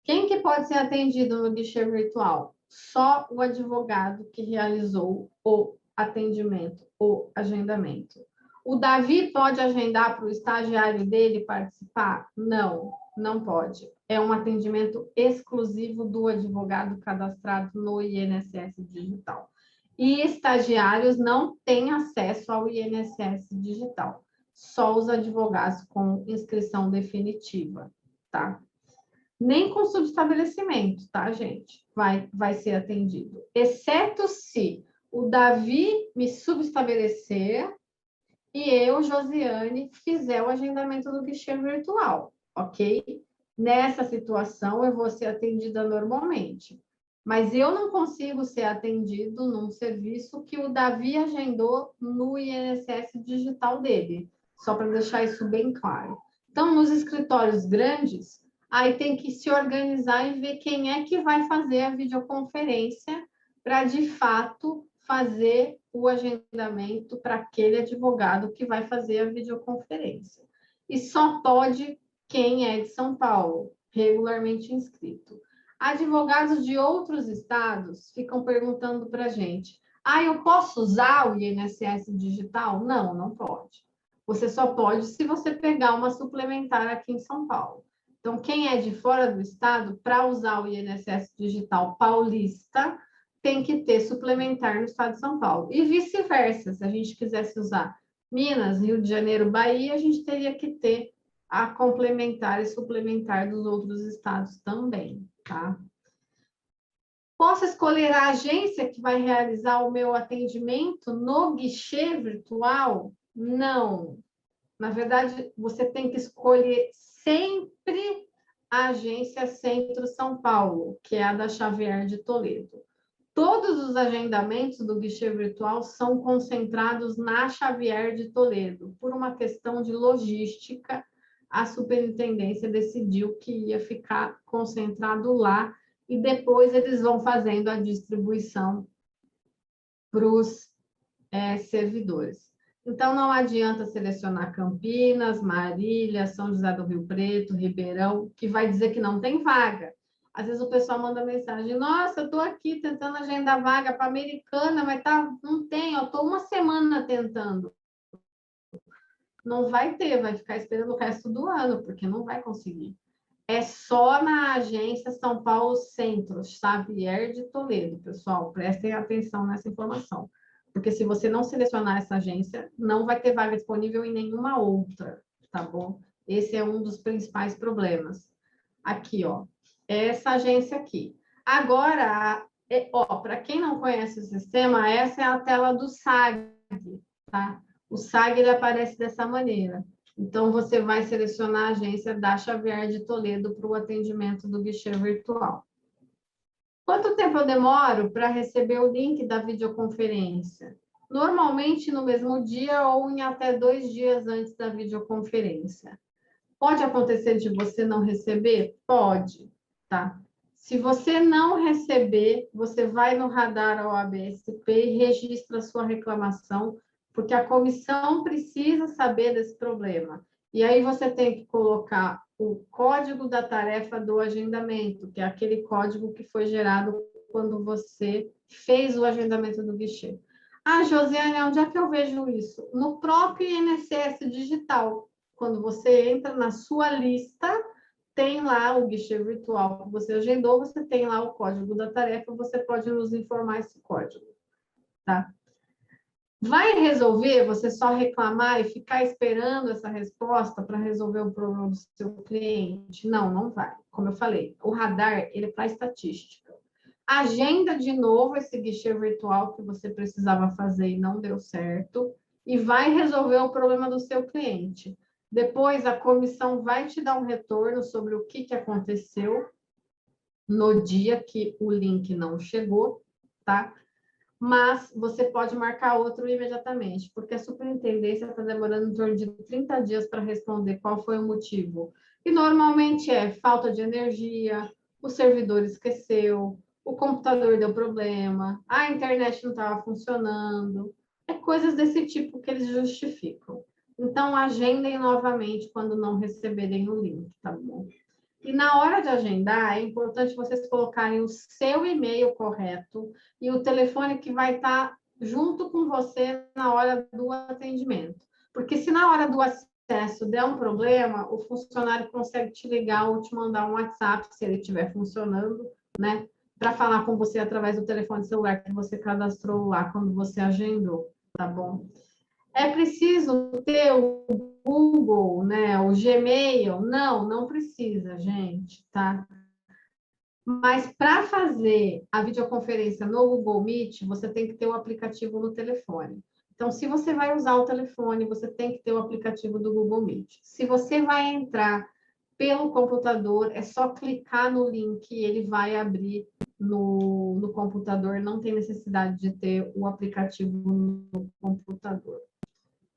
Quem que pode ser atendido no guichê virtual? Só o advogado que realizou o atendimento, o agendamento. O Davi pode agendar para o estagiário dele participar? Não, não pode. É um atendimento exclusivo do advogado cadastrado no INSS Digital. E estagiários não têm acesso ao INSS Digital. Só os advogados com inscrição definitiva, tá? Nem com subestabelecimento, tá, gente? Vai ser atendido. Exceto se o Davi me subestabelecer e eu, Josiane, fizer o agendamento do guichê virtual, ok? Nessa situação, eu vou ser atendida normalmente. Mas eu não consigo ser atendido num serviço que o Davi agendou no INSS Digital dele, só para deixar isso bem claro. Então, nos escritórios grandes, aí tem que se organizar e ver quem é que vai fazer a videoconferência para, de fato, fazer o agendamento para aquele advogado que vai fazer a videoconferência. E só pode quem é de São Paulo, regularmente inscrito. Advogados de outros estados ficam perguntando para a gente, eu posso usar o INSS Digital? Não, não pode. Você só pode se você pegar uma suplementar aqui em São Paulo. Então, quem é de fora do estado, para usar o INSS Digital Paulista, tem que ter suplementar no estado de São Paulo. E vice-versa, se a gente quisesse usar Minas, Rio de Janeiro, Bahia, a gente teria que ter a complementar e suplementar dos outros estados também, tá? Posso escolher a agência que vai realizar o meu atendimento no guichê virtual? Não. Na verdade, você tem que escolher sempre a agência Centro São Paulo, que é a da Xavier de Toledo. Todos os agendamentos do guichê virtual são concentrados na Xavier de Toledo. Por uma questão de logística, a superintendência decidiu que ia ficar concentrado lá e depois eles vão fazendo a distribuição para os servidores. Então, não adianta selecionar Campinas, Marília, São José do Rio Preto, Ribeirão, que vai dizer que não tem vaga. Às vezes o pessoal manda mensagem, nossa, eu estou aqui tentando agendar vaga para Americana, mas não tem, eu estou uma semana tentando. Não vai ter, vai ficar esperando o resto do ano, porque não vai conseguir. É só na agência São Paulo Centro, Xavier de Toledo, pessoal, prestem atenção nessa informação. Porque se você não selecionar essa agência, não vai ter vaga disponível em nenhuma outra, tá bom? Esse é um dos principais problemas. Aqui, ó, essa agência aqui. Agora, ó, para quem não conhece o sistema, essa é a tela do SAG, tá? O SAG, ele aparece dessa maneira. Então, você vai selecionar a agência da Xavier de Toledo para o atendimento do guichê virtual. Quanto tempo eu demoro para receber o link da videoconferência? Normalmente no mesmo dia ou em até 2 dias antes da videoconferência. Pode acontecer de você não receber? Pode, tá? Se você não receber, você vai no radar OAB-SP e registra a sua reclamação, porque a comissão precisa saber desse problema. E aí você tem que colocar o código da tarefa do agendamento, que é aquele código que foi gerado quando você fez o agendamento do guichê. Ah, Josiane, onde é que eu vejo isso? No próprio INSS Digital. Quando você entra na sua lista, tem lá o guichê virtual que você agendou, você tem lá o código da tarefa, você pode nos informar esse código, tá? Vai resolver você só reclamar e ficar esperando essa resposta para resolver o problema do seu cliente? Não, não vai. Como eu falei, o radar, ele é para estatística. Agenda de novo esse guichê virtual que você precisava fazer e não deu certo e vai resolver o problema do seu cliente. Depois, a comissão vai te dar um retorno sobre o que aconteceu no dia que o link não chegou, tá? Mas você pode marcar outro imediatamente, porque a superintendência está demorando em torno de 30 dias para responder qual foi o motivo. E normalmente é falta de energia, o servidor esqueceu, o computador deu problema, a internet não estava funcionando, é coisas desse tipo que eles justificam. Então, agendem novamente quando não receberem o link, tá bom? E na hora de agendar, é importante vocês colocarem o seu e-mail correto e o telefone que vai estar junto com você na hora do atendimento. Porque se na hora do acesso der um problema, o funcionário consegue te ligar ou te mandar um WhatsApp, se ele estiver funcionando, né? Para falar com você através do telefone celular que você cadastrou lá quando você agendou, tá bom? É preciso ter o Google, né, o Gmail? Não, não precisa, gente, tá? Mas para fazer a videoconferência no Google Meet, você tem que ter o aplicativo no telefone. Então, se você vai usar o telefone, você tem que ter o aplicativo do Google Meet. Se você vai entrar pelo computador, é só clicar no link e ele vai abrir no computador. Não tem necessidade de ter o aplicativo no computador.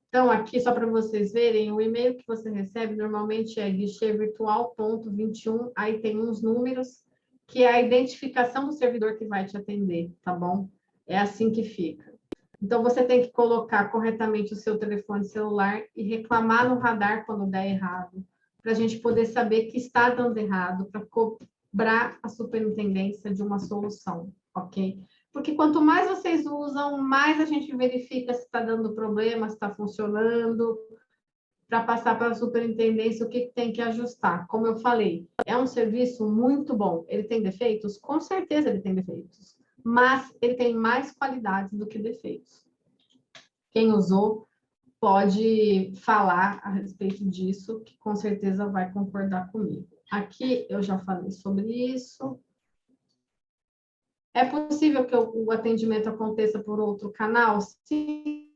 Então, aqui, só para vocês verem, o e-mail que você recebe normalmente é guichêvirtual.21, aí tem uns números, que é a identificação do servidor que vai te atender, tá bom? É assim que fica. Então, você tem que colocar corretamente o seu telefone celular e reclamar no radar quando der errado, para a gente poder saber que está dando errado, para cobrar a superintendência de uma solução, ok? Porque quanto mais vocês usam, mais a gente verifica se está dando problema, se está funcionando, para passar para a superintendência o que tem que ajustar. Como eu falei, é um serviço muito bom. Ele tem defeitos? Com certeza ele tem defeitos, mas ele tem mais qualidades do que defeitos. Quem usou pode falar a respeito disso, que com certeza vai concordar comigo. Aqui eu já falei sobre isso. É possível que o atendimento aconteça por outro canal? Sim,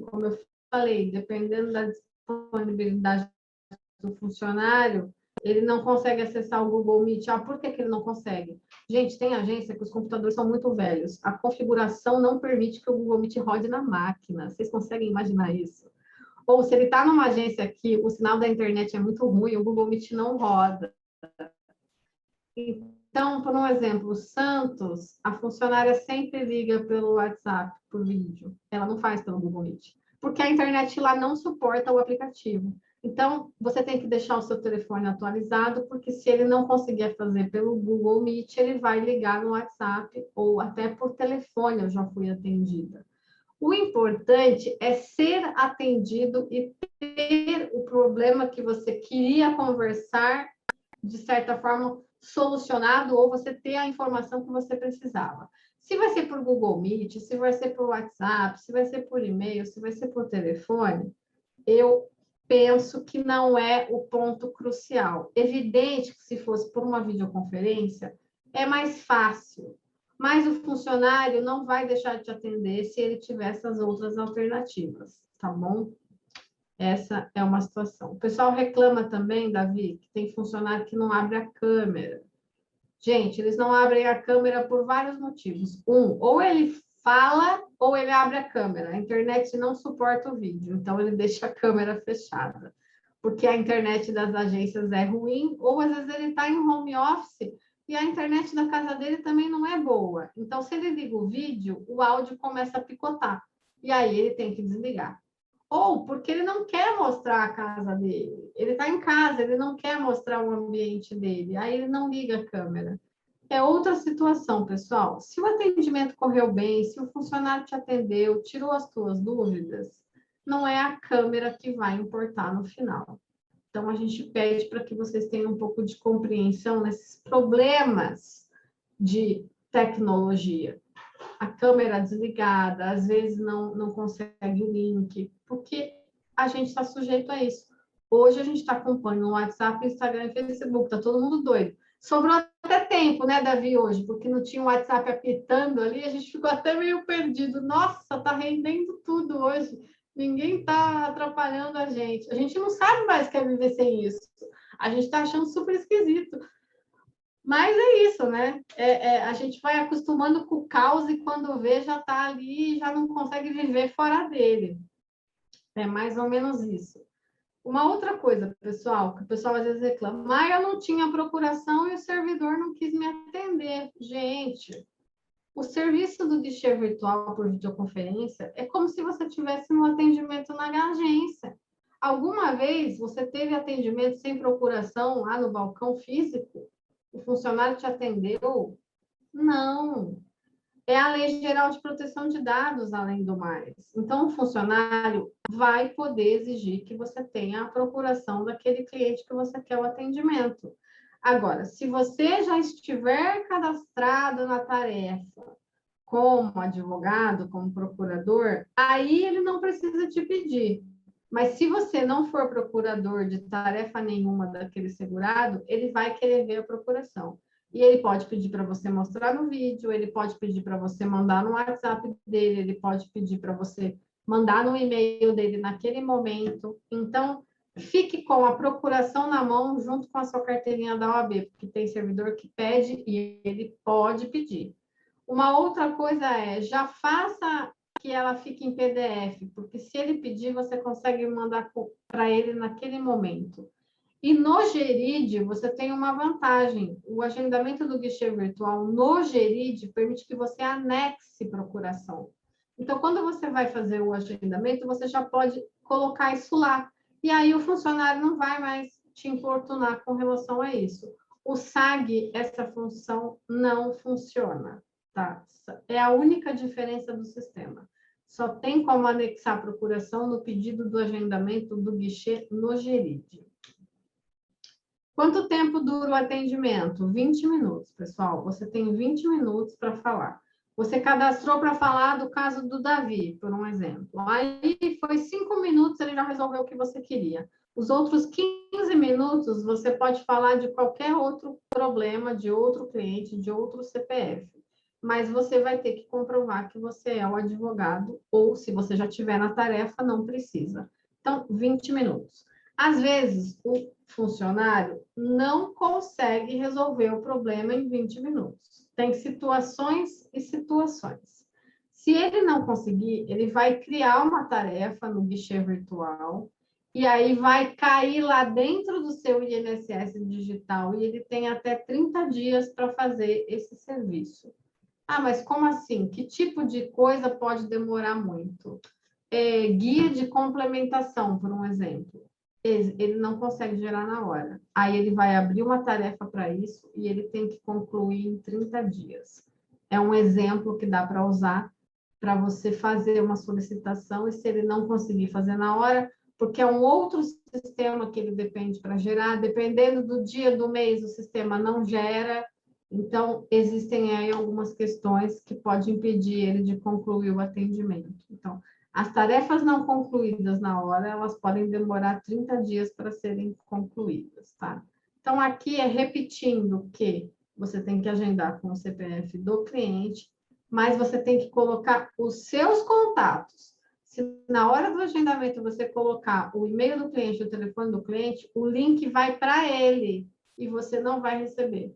como eu falei, dependendo da disponibilidade do funcionário, ele não consegue acessar o Google Meet. Ah, por que ele não consegue? Gente, tem agência que os computadores são muito velhos. A configuração não permite que o Google Meet rode na máquina. Vocês conseguem imaginar isso? Ou se ele está numa agência que o sinal da internet é muito ruim, o Google Meet não roda. Então, por um exemplo, o Santos, a funcionária sempre liga pelo WhatsApp, por vídeo. Ela não faz pelo Google Meet. Porque a internet lá não suporta o aplicativo. Então, você tem que deixar o seu telefone atualizado, porque se ele não conseguir fazer pelo Google Meet, ele vai ligar no WhatsApp ou até por telefone, eu já fui atendida. O importante é ser atendido e ter o problema que você queria conversar, de certa forma, solucionado, ou você ter a informação que você precisava. Se vai ser por Google Meet, se vai ser por WhatsApp, se vai ser por e-mail, se vai ser por telefone, eu penso que não é o ponto crucial. Evidente que se fosse por uma videoconferência, é mais fácil, mas o funcionário não vai deixar de te atender se ele tiver essas outras alternativas, tá bom? Essa é uma situação. O pessoal reclama também, Davi, que tem funcionário que não abre a câmera. Gente, eles não abrem a câmera por vários motivos. Ou ele fala, ou ele abre a câmera. A internet não suporta o vídeo, então ele deixa a câmera fechada. Porque a internet das agências é ruim, ou às vezes ele está em home office e a internet da casa dele também não é boa. Então, se ele liga o vídeo, o áudio começa a picotar. E aí ele tem que desligar. Ou porque ele não quer mostrar a casa dele. Ele está em casa, ele não quer mostrar o ambiente dele. Aí ele não liga a câmera. É outra situação, pessoal. Se o atendimento correu bem, se o funcionário te atendeu, tirou as tuas dúvidas, não é a câmera que vai importar no final. Então, a gente pede para que vocês tenham um pouco de compreensão nesses problemas de tecnologia. A câmera desligada, às vezes não consegue o link, porque a gente está sujeito a isso. Hoje a gente está acompanhando no WhatsApp, Instagram e Facebook, está todo mundo doido. Sobrou até tempo, né, Davi, hoje, porque não tinha o WhatsApp apitando ali, a gente ficou até meio perdido. Nossa, está rendendo tudo hoje. Ninguém está atrapalhando a gente. A gente não sabe mais quer viver sem isso. A gente está achando super esquisito. Mas é isso, né? A gente vai acostumando com o caos e quando vê já está ali e já não consegue viver fora dele. É mais ou menos isso. Uma outra coisa, pessoal, que o pessoal às vezes reclama, eu não tinha procuração e o servidor não quis me atender. Gente, o serviço do guichê virtual por videoconferência é como se você tivesse um atendimento na agência. Alguma vez você teve atendimento sem procuração lá no balcão físico? O funcionário te atendeu? Não. É a Lei Geral de Proteção de Dados, além do mais. Então, o funcionário vai poder exigir que você tenha a procuração daquele cliente que você quer o atendimento. Agora, se você já estiver cadastrado na tarefa como advogado, como procurador, aí ele não precisa te pedir. Mas se você não for procurador de tarefa nenhuma daquele segurado, ele vai querer ver a procuração. E ele pode pedir para você mostrar no vídeo, ele pode pedir para você mandar no WhatsApp dele, ele pode pedir para você mandar no e-mail dele naquele momento. Então, fique com a procuração na mão junto com a sua carteirinha da OAB, porque tem servidor que pede e ele pode pedir. Uma outra coisa é, já faça que ela fique em PDF, porque se ele pedir, você consegue mandar para ele naquele momento. E no Geride, você tem uma vantagem. O agendamento do guichê virtual no Geride permite que você anexe procuração. Então, quando você vai fazer o agendamento, você já pode colocar isso lá. E aí o funcionário não vai mais te importunar com relação a isso. O SAG, essa função não funciona, tá? É a única diferença do sistema. só tem como anexar a procuração no pedido do agendamento do guichê no Geride. Quanto tempo dura o atendimento? 20 minutos, pessoal. Você tem 20 minutos para falar. Você cadastrou para falar do caso do Davi, por um exemplo. Aí foi 5 minutos, ele já resolveu o que você queria. Os outros 15 minutos, você pode falar de qualquer outro problema, de outro cliente, de outro CPF. Mas você vai ter que comprovar que você é o advogado, ou se você já estiver na tarefa, não precisa. Então, 20 minutos. Às vezes, o funcionário não consegue resolver o problema em 20 minutos. Tem situações e situações. Se ele não conseguir, ele vai criar uma tarefa no guichê virtual e aí vai cair lá dentro do seu INSS digital e ele tem até 30 dias para fazer esse serviço. Ah, mas como assim? Que tipo de coisa pode demorar muito? Guia de complementação, por um exemplo. Ele não consegue gerar na hora. Aí ele vai abrir uma tarefa para isso e ele tem que concluir em 30 dias. É um exemplo que dá para usar para você fazer uma solicitação e se ele não conseguir fazer na hora, porque é um outro sistema que ele depende para gerar, dependendo do dia do mês, o sistema não gera. Então, existem aí algumas questões que podem impedir ele de concluir o atendimento. Então, as tarefas não concluídas na hora, elas podem demorar 30 dias para serem concluídas, tá? Então, aqui é repetindo que você tem que agendar com o CPF do cliente, mas você tem que colocar os seus contatos. Se na hora do agendamento você colocar o e-mail do cliente, o telefone do cliente, o link vai para ele e você não vai receber.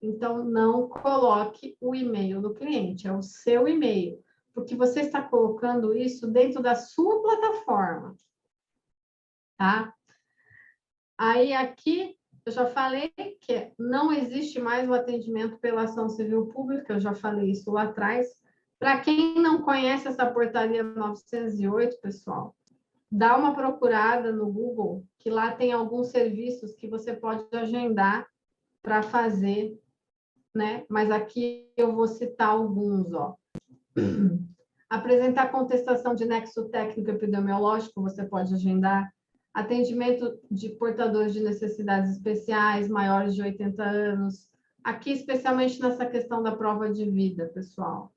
Então, não coloque o e-mail do cliente, é o seu e-mail, porque você está colocando isso dentro da sua plataforma, tá? Aí, aqui, eu já falei que não existe mais o atendimento pela ação civil pública, eu já falei isso lá atrás. Para quem não conhece essa portaria 908, pessoal, dá uma procurada no Google, que lá tem alguns serviços que você pode agendar para fazer, né? Mas aqui eu vou citar alguns, ó. Apresentar contestação de nexo técnico epidemiológico, você pode agendar. Atendimento de portadores de necessidades especiais, maiores de 80 anos. Aqui, especialmente nessa questão da prova de vida, pessoal.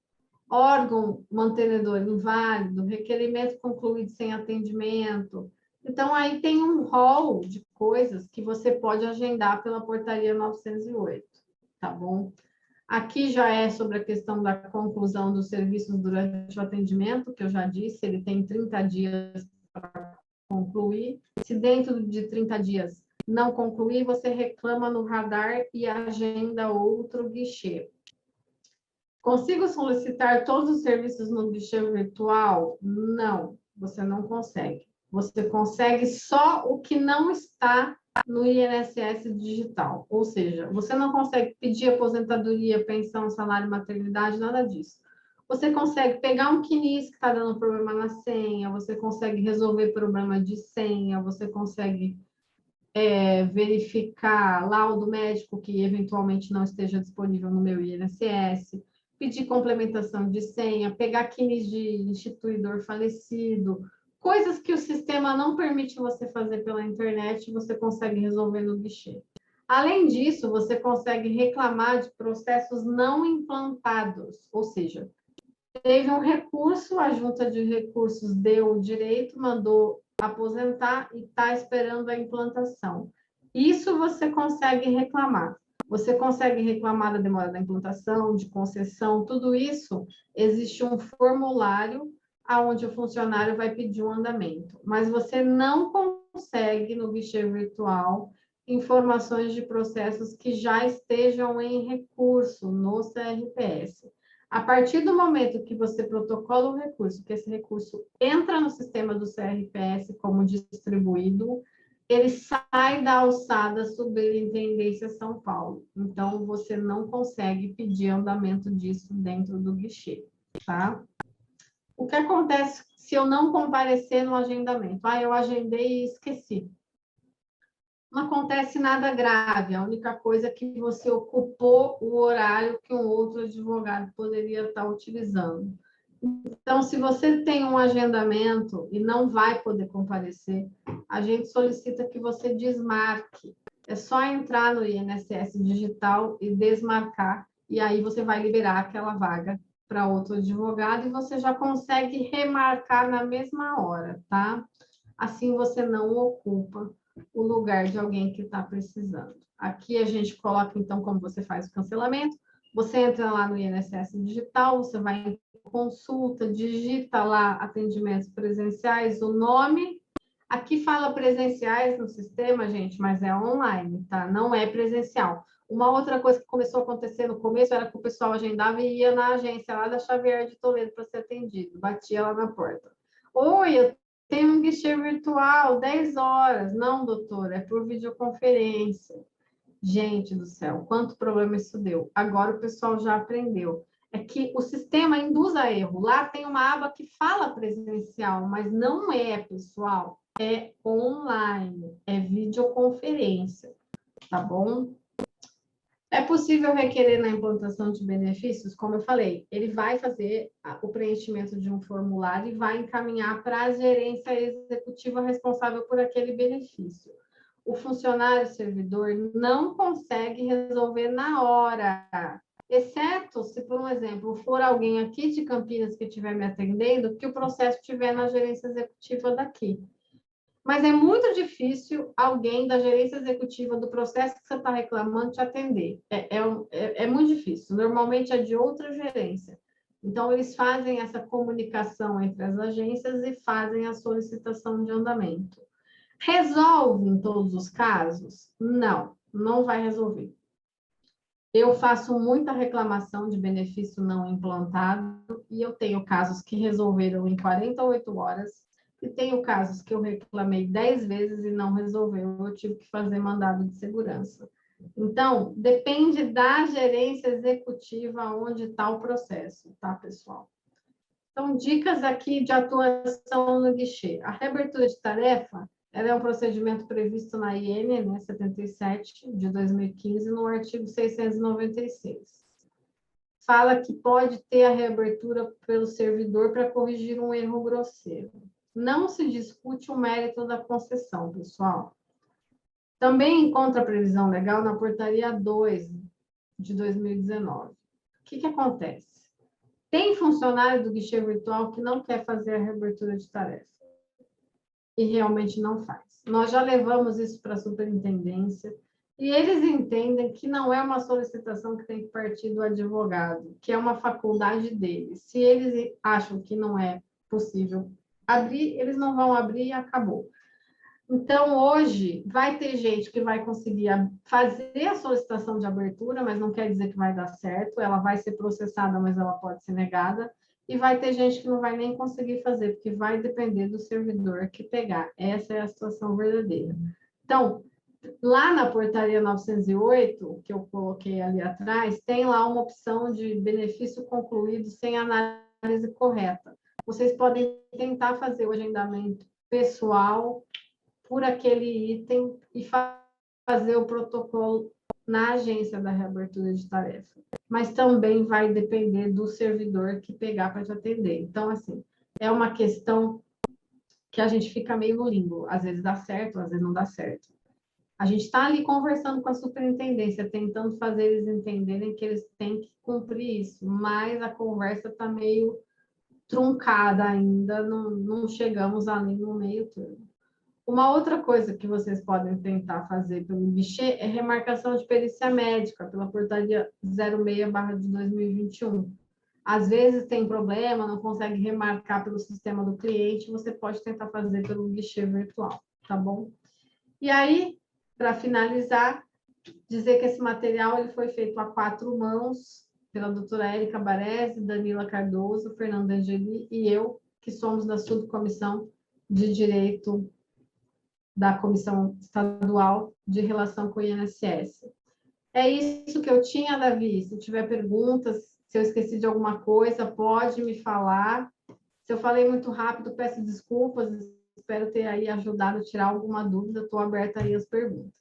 Órgão mantenedor inválido, requerimento concluído sem atendimento. Então, aí tem um rol de coisas que você pode agendar pela portaria 908, tá bom? Aqui já é sobre a questão da conclusão dos serviços durante o atendimento, que eu já disse, ele tem 30 dias para concluir. Se dentro de 30 dias não concluir, você reclama no radar e agenda outro guichê. Consigo solicitar todos os serviços no guichê virtual? Não, você não consegue. Você consegue só o que não está no INSS digital. Ou seja, você não consegue pedir aposentadoria, pensão, salário, maternidade, nada disso. Você consegue pegar um CNIS que está dando problema na senha, você consegue resolver problema de senha, você consegue verificar laudo médico que eventualmente não esteja disponível no meu INSS, pedir complementação de senha, pegar CNIS de instituidor falecido, coisas que o sistema não permite você fazer pela internet, você consegue resolver no guichê. Além disso, você consegue reclamar de processos não implantados, ou seja, teve um recurso, a junta de recursos deu o direito, mandou aposentar e está esperando a implantação. Isso você consegue reclamar. Você consegue reclamar da demora da implantação, de concessão, tudo isso, existe um formulário onde o funcionário vai pedir um andamento, mas você não consegue no guichê virtual informações de processos que já estejam em recurso no CRPS. A partir do momento que você protocola o recurso, que esse recurso entra no sistema do CRPS como distribuído, ele sai da alçada Superintendência São Paulo. Então, você não consegue pedir andamento disso dentro do guichê, tá? O que acontece se eu não comparecer no agendamento? Eu agendei e esqueci. Não acontece nada grave, a única coisa é que você ocupou o horário que um outro advogado poderia estar utilizando. Então, se você tem um agendamento e não vai poder comparecer, a gente solicita que você desmarque. É só entrar no INSS Digital e desmarcar, e aí você vai liberar aquela vaga para outro advogado e você já consegue remarcar na mesma hora, tá? Assim você não ocupa o lugar de alguém que está precisando. Aqui a gente coloca, então, como você faz o cancelamento. Você entra lá no INSS Digital, você vai em consulta, digita lá atendimentos presenciais, o nome. Aqui fala presenciais no sistema, gente, mas é online, tá? Não é presencial. Uma outra coisa que começou a acontecer no começo era que o pessoal agendava e ia na agência lá da Xavier de Toledo para ser atendido, batia lá na porta. Oi, eu tenho um guichê virtual, 10 horas. Não, doutora, é por videoconferência. Gente do céu, quanto problema isso deu. Agora o pessoal já aprendeu. É que o sistema induz a erro. Lá tem uma aba que fala presencial, mas não é, pessoal. É online, é videoconferência, tá bom? É possível requerer na implantação de benefícios? Como eu falei, ele vai fazer o preenchimento de um formulário e vai encaminhar para a gerência executiva responsável por aquele benefício. O funcionário servidor não consegue resolver na hora, exceto se, por um exemplo, for alguém aqui de Campinas que estiver me atendendo, que o processo estiver na gerência executiva daqui. Mas é muito difícil alguém da gerência executiva do processo que você está reclamando te atender. É muito difícil. Normalmente é de outra gerência. Então, eles fazem essa comunicação entre as agências e fazem a solicitação de andamento. Resolve em todos os casos? Não, não vai resolver. Eu faço muita reclamação de benefício não implantado e eu tenho casos que resolveram em 48 horas e tenho casos que eu reclamei 10 vezes e não resolveu. Eu tive que fazer mandado de segurança. Então, depende da gerência executiva onde está o processo, tá, pessoal? Então, dicas aqui de atuação no guichê. A reabertura de tarefa, ela é um procedimento previsto na IN, né, 77, de 2015, no artigo 696. Fala que pode ter a reabertura pelo servidor para corrigir um erro grosseiro. Não se discute o mérito da concessão, pessoal. Também encontra previsão legal na portaria 2 de 2019. O que acontece? Tem funcionário do guichê virtual que não quer fazer a reabertura de tarefa. E realmente não faz. Nós já levamos isso para a superintendência e eles entendem que não é uma solicitação que tem que partir do advogado, que é uma faculdade deles. Se eles acham que não é possível abrir, eles não vão abrir e acabou. Então, hoje, vai ter gente que vai conseguir fazer a solicitação de abertura, mas não quer dizer que vai dar certo. Ela vai ser processada, mas ela pode ser negada. E vai ter gente que não vai nem conseguir fazer, porque vai depender do servidor que pegar. Essa é a situação verdadeira. Então, lá na portaria 908, que eu coloquei ali atrás, tem lá uma opção de benefício concluído sem análise correta. Vocês podem tentar fazer o agendamento pessoal por aquele item e fazer o protocolo na agência da reabertura de tarefa. Mas também vai depender do servidor que pegar para te atender. Então, assim, é uma questão que a gente fica meio no limbo. Às vezes dá certo, às vezes não dá certo. A gente está ali conversando com a superintendência, tentando fazer eles entenderem que eles têm que cumprir isso, mas a conversa está meio truncada ainda, não chegamos ali no meio termo. Uma outra coisa que vocês podem tentar fazer pelo guichê é remarcação de perícia médica, pela portaria 06/2021. Às vezes tem problema, não consegue remarcar pelo sistema do cliente, você pode tentar fazer pelo guichê virtual, tá bom? E aí, para finalizar, dizer que esse material ele foi feito a 4 mãos, pela doutora Érica Baresi, Danila Cardoso, Fernanda Angeli e eu, que somos da subcomissão de Direito da Comissão Estadual de Relação com o INSS. É isso que eu tinha, Davi. Se tiver perguntas, se eu esqueci de alguma coisa, pode me falar. Se eu falei muito rápido, peço desculpas. Espero ter aí ajudado a tirar alguma dúvida. Estou aberta aí às perguntas.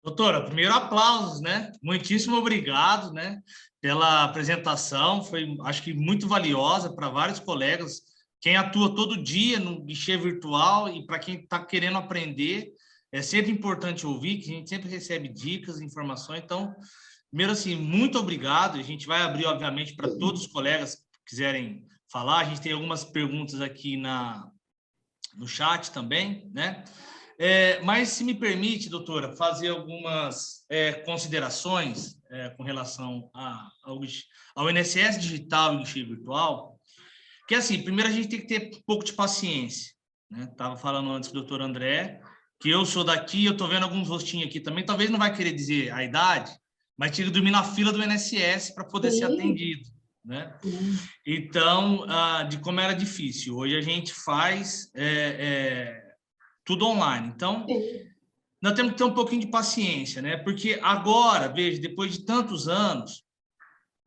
Doutora, primeiro aplausos, né? Muitíssimo obrigado, né, pela apresentação, foi, acho que, muito valiosa para vários colegas, quem atua todo dia no guichê virtual e para quem está querendo aprender, é sempre importante ouvir, que a gente sempre recebe dicas, informações, então, primeiro, assim, muito obrigado, a gente vai abrir, obviamente, para todos os colegas que quiserem falar, a gente tem algumas perguntas aqui no chat também, né? Mas, se me permite, doutora, fazer algumas considerações com relação ao INSS digital e guichê virtual, que, assim, primeiro a gente tem que ter um pouco de paciência, né? Estava falando antes com o doutor André, que eu sou daqui, eu estou vendo alguns rostinhos aqui também, talvez não vai querer dizer a idade, mas tinha que dormir na fila do INSS para poder ser atendido, né? Então, de como era difícil. Hoje a gente faz tudo online. Então, nós temos que ter um pouquinho de paciência, né? Porque agora, veja, depois de tantos anos,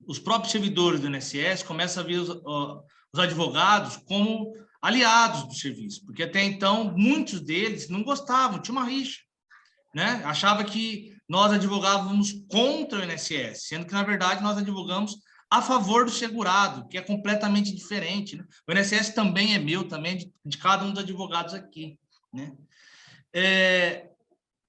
os próprios servidores do INSS começam a ver os advogados como aliados do serviço, porque até então muitos deles não gostavam, tinha uma rixa, né? Achava que nós advogávamos contra o INSS, sendo que, na verdade, nós advogamos a favor do segurado, que é completamente diferente, né? O INSS também é meu, também de cada um dos advogados aqui, né?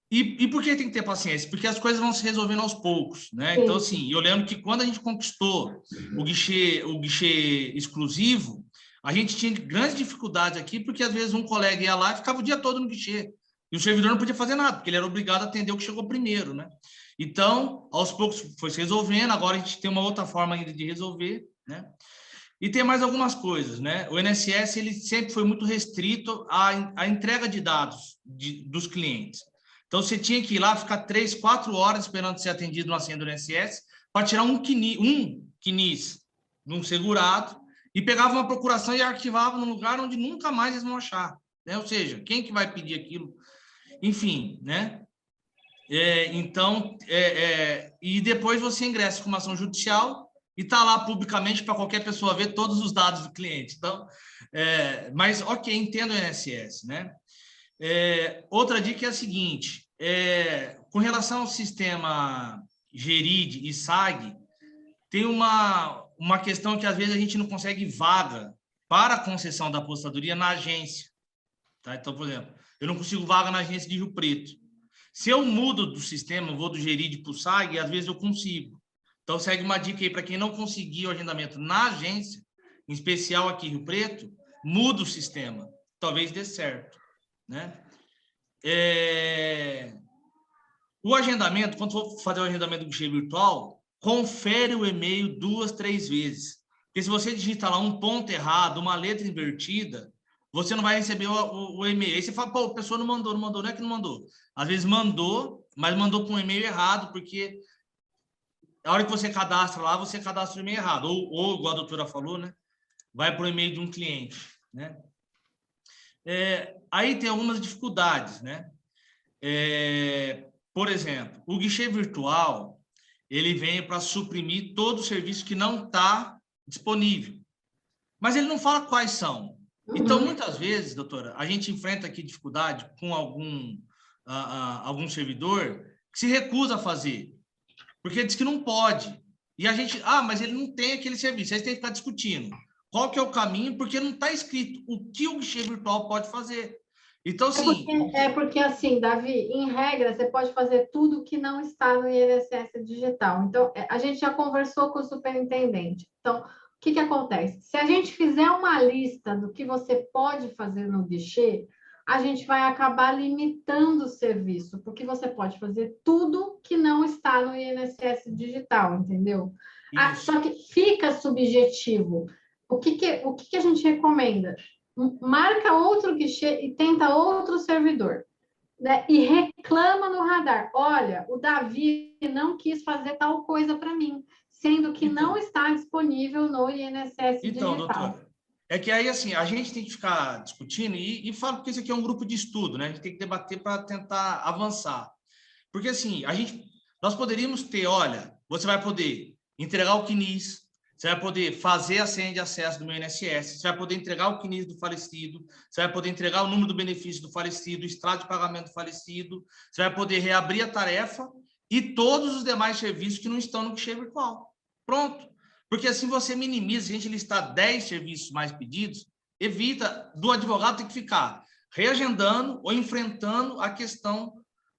E por que tem que ter paciência? Porque as coisas vão se resolvendo aos poucos, né? Então, assim, eu lembro que quando a gente conquistou o guichê exclusivo, a gente tinha grandes dificuldades aqui, porque às vezes um colega ia lá e ficava o dia todo no guichê, e o servidor não podia fazer nada, porque ele era obrigado a atender o que chegou primeiro, né? Então, aos poucos foi se resolvendo, agora a gente tem uma outra forma ainda de resolver, né? E tem mais algumas coisas, né? O INSS, ele sempre foi muito restrito à entrega de dados dos clientes. Então, você tinha que ir lá, ficar 3, 4 horas esperando ser atendido na senha do INSS para tirar um CNIS de um segurado e pegava uma procuração e arquivava num lugar onde nunca mais eles vão achar, né? Ou seja, quem que vai pedir aquilo? Enfim, né? E depois você ingressa com uma ação judicial e está lá publicamente para qualquer pessoa ver todos os dados do cliente. Então, mas, ok, entendo o INSS, né? Outra dica é a seguinte, com relação ao sistema GERID e SAG, tem uma questão que às vezes a gente não consegue vaga para a concessão da apostadoria na agência, tá? Então, por exemplo, eu não consigo vaga na agência de Rio Preto. Se eu mudo do sistema, eu vou do GERID para o SAG, às vezes eu consigo. Então, segue uma dica aí para quem não conseguir o agendamento na agência, em especial aqui em Rio Preto, muda o sistema, talvez dê certo, né? O agendamento, quando for fazer o agendamento do guichê virtual, confere o e-mail 2, 3 vezes. Porque se você digita lá um ponto errado, uma letra invertida, você não vai receber o e-mail. Aí você fala, pô, a pessoa não mandou, não é que não mandou. Às vezes mandou, mas mandou com um e-mail errado, porque a hora que você cadastra lá, você cadastra o e-mail errado. Ou igual a doutora falou, né? Vai para o e-mail de um cliente, né? Aí tem algumas dificuldades, né? Por exemplo, o guichê virtual, ele vem para suprimir todo o serviço que não está disponível. Mas ele não fala quais são. Então, muitas vezes, doutora, a gente enfrenta aqui dificuldade com algum servidor que se recusa a fazer, porque diz que não pode. E a gente, mas ele não tem aquele serviço. Aí você tem que ficar discutindo qual que é o caminho, porque não está escrito o que o guichê virtual pode fazer. Então, sim... porque, assim, Davi, em regra, você pode fazer tudo que não está no INSS digital. Então, a gente já conversou com o superintendente. Então, o que acontece? Se a gente fizer uma lista do que você pode fazer no guichê, a gente vai acabar limitando o serviço, porque você pode fazer tudo que não está no INSS digital, entendeu? Só que fica subjetivo. O que a gente recomenda? Marca outro guichê e tenta outro servidor, né? E reclama no radar. Olha, o Davi não quis fazer tal coisa para mim, sendo que não está disponível no INSS digital. Doutora, é que aí, assim, a gente tem que ficar discutindo e falo porque isso aqui é um grupo de estudo, né? A gente tem que debater para tentar avançar. Porque, assim, nós poderíamos ter, olha, você vai poder entregar o CNIS, você vai poder fazer a senha de acesso do meu INSS, você vai poder entregar o CNIS do falecido, você vai poder entregar o número do benefício do falecido, o extrato de pagamento do falecido, você vai poder reabrir a tarefa e todos os demais serviços que não estão no guichê virtual. Pronto. Porque assim você minimiza, se a gente listar 10 serviços mais pedidos, evita do advogado ter que ficar reagendando ou enfrentando a questão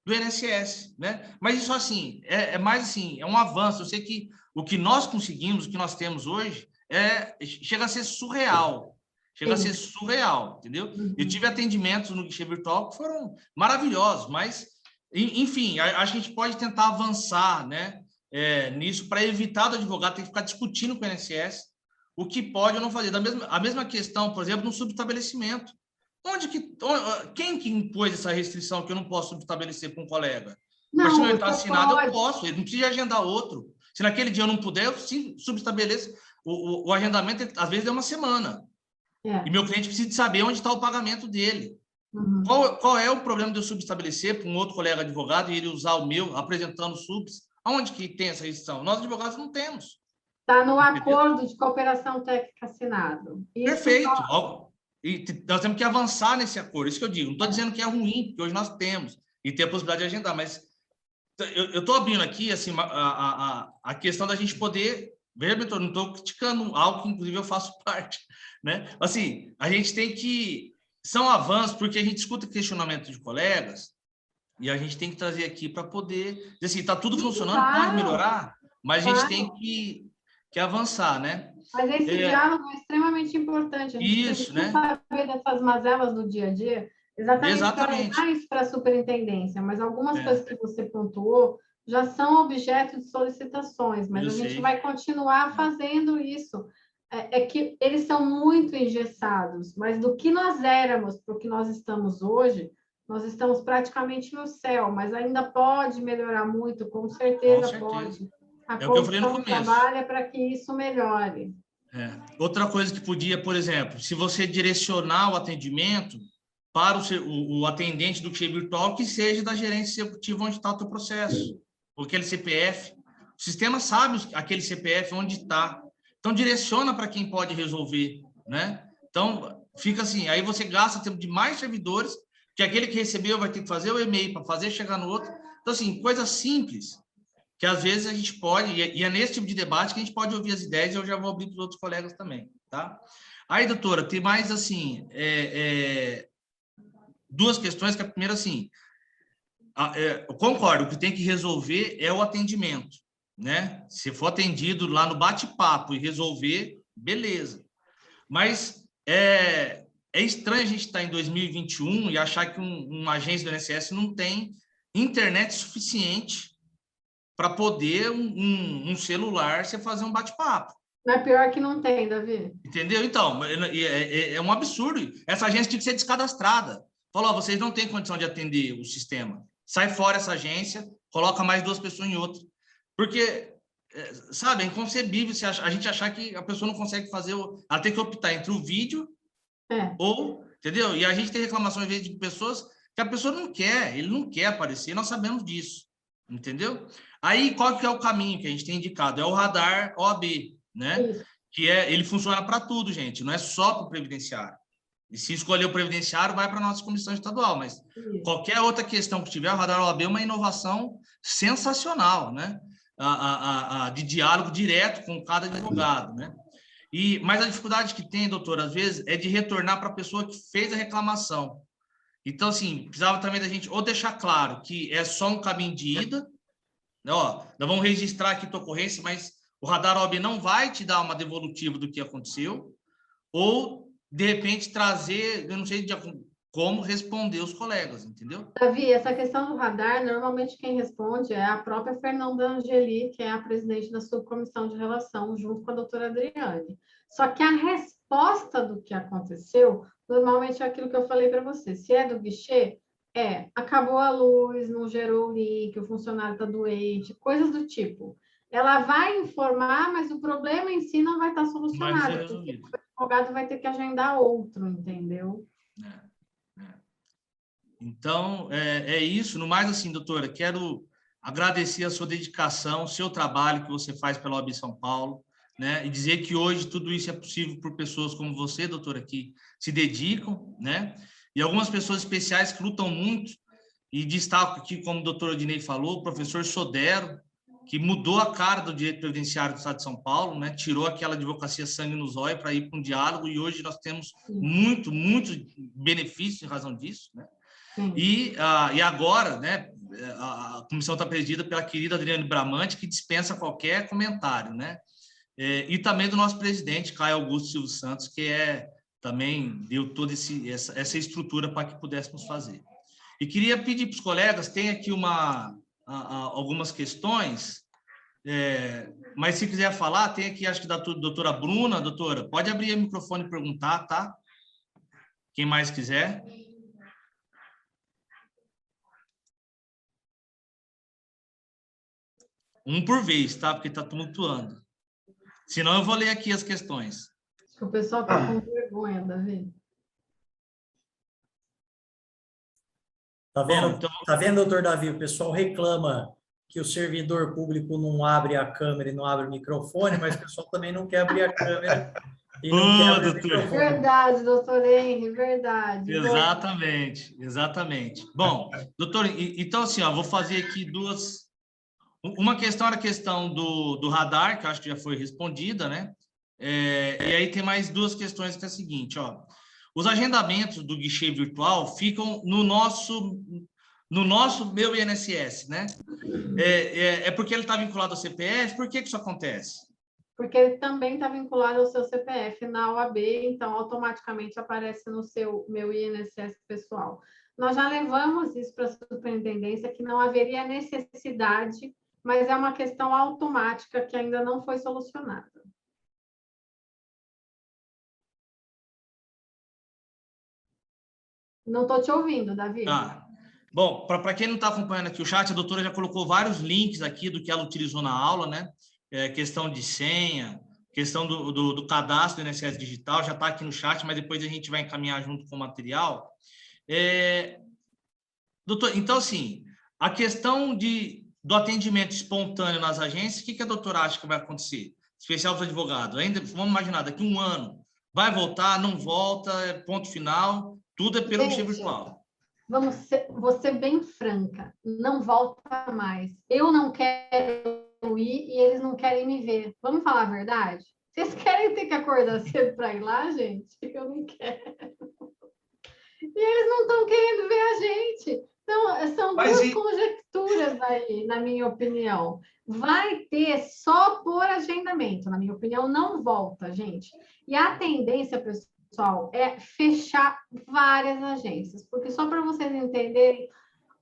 do INSS, né? Mas isso, assim, é mais assim, é um avanço. Eu sei que o que nós conseguimos, o que nós temos hoje, chega a ser surreal. Chega a ser surreal, entendeu? Eu tive atendimentos no guichê virtual que foram maravilhosos, mas, enfim, acho que a gente pode tentar avançar, né, nisso para evitar do advogado ter que ficar discutindo com o INSS o que pode ou não fazer. A mesma questão, por exemplo, no subestabelecimento. Quem que impôs essa restrição que eu não posso subestabelecer com um colega? Mas se não está assinado, eu posso. Ele não precisa agendar outro. Se naquele dia eu não puder, eu sim subestabeleço. O agendamento, às vezes, é uma semana. E meu cliente precisa saber onde está o pagamento dele. Qual é o problema de eu subestabelecer para um outro colega advogado e ele usar o meu, apresentando subs? Aonde que tem essa restrição? Nós, advogados, não temos. Está no acordo de cooperação técnica assinado. Perfeito. E nós temos que avançar nesse acordo, isso que eu digo. Não estou dizendo que é ruim, porque hoje nós temos, e tem a possibilidade de agendar, mas eu estou abrindo aqui assim, a questão da gente poder... Veja, Beto, não estou criticando algo que, inclusive, eu faço parte, né? Assim, a gente tem que... São avanços, porque a gente escuta questionamento de colegas, e a gente tem que trazer aqui para poder... Dizer assim, está tudo funcionando, pode melhorar, mas a gente tem que avançar, né? Mas esse diálogo é extremamente importante. A gente isso, precisa saber dessas mazelas do dia a dia, exatamente. Para levar isso para a superintendência. Mas algumas coisas que você pontuou já são objeto de solicitações, mas a gente vai continuar fazendo isso. É que eles são muito engessados, mas do que nós éramos para o que nós estamos hoje, nós estamos praticamente no céu, mas ainda pode melhorar muito, com certeza pode. A comissão trabalha para que isso melhore. Outra coisa que podia, por exemplo, se você direcionar o atendimento para o atendente do guichê virtual, que seja da gerência executiva onde está o teu processo, ou aquele CPF. O sistema sabe aquele CPF onde está. Então, direciona para quem pode resolver, né? Então, fica assim, aí você gasta tempo de mais servidores, que aquele que recebeu vai ter que fazer o e-mail para fazer chegar no outro. Então, assim, coisas simples, que às vezes a gente pode, e é nesse tipo de debate que a gente pode ouvir as ideias, e eu já vou abrir para os outros colegas também, tá? Aí, doutora, tem mais, assim, duas questões, que a primeira, assim, eu concordo, o que tem que resolver é o atendimento, né? Se for atendido lá no bate-papo e resolver, beleza. Mas é estranho a gente estar em 2021 e achar que uma agência do INSS não tem internet suficiente para poder um celular você fazer um bate-papo. Não é pior que não tem, Davi. Entendeu? Então, é um absurdo. Essa agência tinha que ser descadastrada. Falou, vocês não têm condição de atender o sistema. Sai fora essa agência, coloca mais 2 pessoas em outra. Porque, sabe, é inconcebível a gente achar que a pessoa não consegue fazer... Ela tem que optar entre o vídeo ou... Entendeu? E a gente tem reclamações, às vezes, de pessoas que a pessoa não quer, ele não quer aparecer, nós sabemos disso. Entendeu? Aí, qual que é o caminho que a gente tem indicado? É o radar OAB, né? Isso. Que ele funciona para tudo, gente, não é só para o previdenciário. E se escolher o previdenciário, vai para a nossa comissão estadual, mas qualquer outra questão que tiver, o radar OAB é uma inovação sensacional, né? De diálogo direto com cada advogado, né? Mas a dificuldade que tem, doutor, às vezes, é de retornar para a pessoa que fez a reclamação. Então, assim, precisava também da gente ou deixar claro que é só um caminho de ida, né? Ó, nós vamos registrar aqui tua ocorrência, mas o radar OAB não vai te dar uma devolutiva do que aconteceu, ou, de repente, trazer, eu não sei como responder os colegas, entendeu? Davi, essa questão do radar, normalmente quem responde é a própria Fernanda Angeli, que é a presidente da subcomissão de relação, junto com a doutora Adriane. Só que a resposta do que aconteceu, normalmente é aquilo que eu falei para você. Se é do guichê, acabou a luz, não gerou o link, o funcionário está doente, coisas do tipo. Ela vai informar, mas o problema em si não vai estar solucionado. Porque o advogado vai ter que agendar outro, entendeu? Então, é isso. No mais, assim, doutora, quero agradecer a sua dedicação, o seu trabalho que você faz pela OAB São Paulo. né? E dizer que hoje tudo isso é possível por pessoas como você, doutora, que se dedicam, né? E algumas pessoas especiais que lutam muito, e destaco aqui, como o doutor Odinei falou, o professor Sodero, que mudou a cara do direito previdenciário do Estado de São Paulo, né? Tirou aquela advocacia sangue no zóio para ir para um diálogo, e hoje nós temos muitos benefícios em razão disso, né? E agora, né, a comissão está presidida pela querida Adriane Bramante, que dispensa qualquer comentário, né? E também do nosso presidente, Caio Augusto Silva Santos, que também deu toda essa estrutura para que pudéssemos fazer. E queria pedir para os colegas, tem aqui algumas questões, mas se quiser falar, tem aqui, acho que da doutora Bruna. Doutora, pode abrir o microfone e perguntar, tá? Quem mais quiser. Um por vez, tá? Porque está tumultuando. Senão eu vou ler aqui as questões. Acho que o pessoal está com vergonha, Davi. Tá vendo, doutor Davi? O pessoal reclama que o servidor público não abre a câmera e não abre o microfone, mas o pessoal também não quer abrir a câmera e não quer abrir o microfone. Verdade, doutor Henry, verdade. Exatamente. Bom, doutor, então assim, ó, vou fazer aqui duas... Uma questão era a questão do radar, que eu acho que já foi respondida, né? E aí tem mais duas questões, que é a seguinte, ó. Os agendamentos do guichê virtual ficam no nosso meu INSS, né? Porque ele está vinculado ao CPF? Por que isso acontece? Porque ele também está vinculado ao seu CPF na OAB, então automaticamente aparece no meu INSS pessoal. Nós já levamos isso para a superintendência, que não haveria necessidade, mas é uma questão automática que ainda não foi solucionada. Não estou te ouvindo, Davi. Bom, para quem não está acompanhando aqui o chat, a doutora já colocou vários links aqui do que ela utilizou na aula, né? Questão de senha, questão do cadastro do INSS digital, já está aqui no chat, mas depois a gente vai encaminhar junto com o material. Doutor, então, assim, a questão do atendimento espontâneo nas agências, o que a doutora acha que vai acontecer? Especial para advogado. Ainda, vamos imaginar, daqui a um ano, vai voltar, não volta, ponto final, tudo é pelo guichê virtual. Vou ser bem franca, não volta mais. Eu não quero ir e eles não querem me ver. Vamos falar a verdade? Vocês querem ter que acordar cedo para ir lá, gente? Eu não quero. E eles não estão querendo ver a gente. Então, são duas conjecturas aí, na minha opinião. Vai ter só por agendamento, na minha opinião, não volta, gente. E a tendência, pessoal, é fechar várias agências, porque só para vocês entenderem,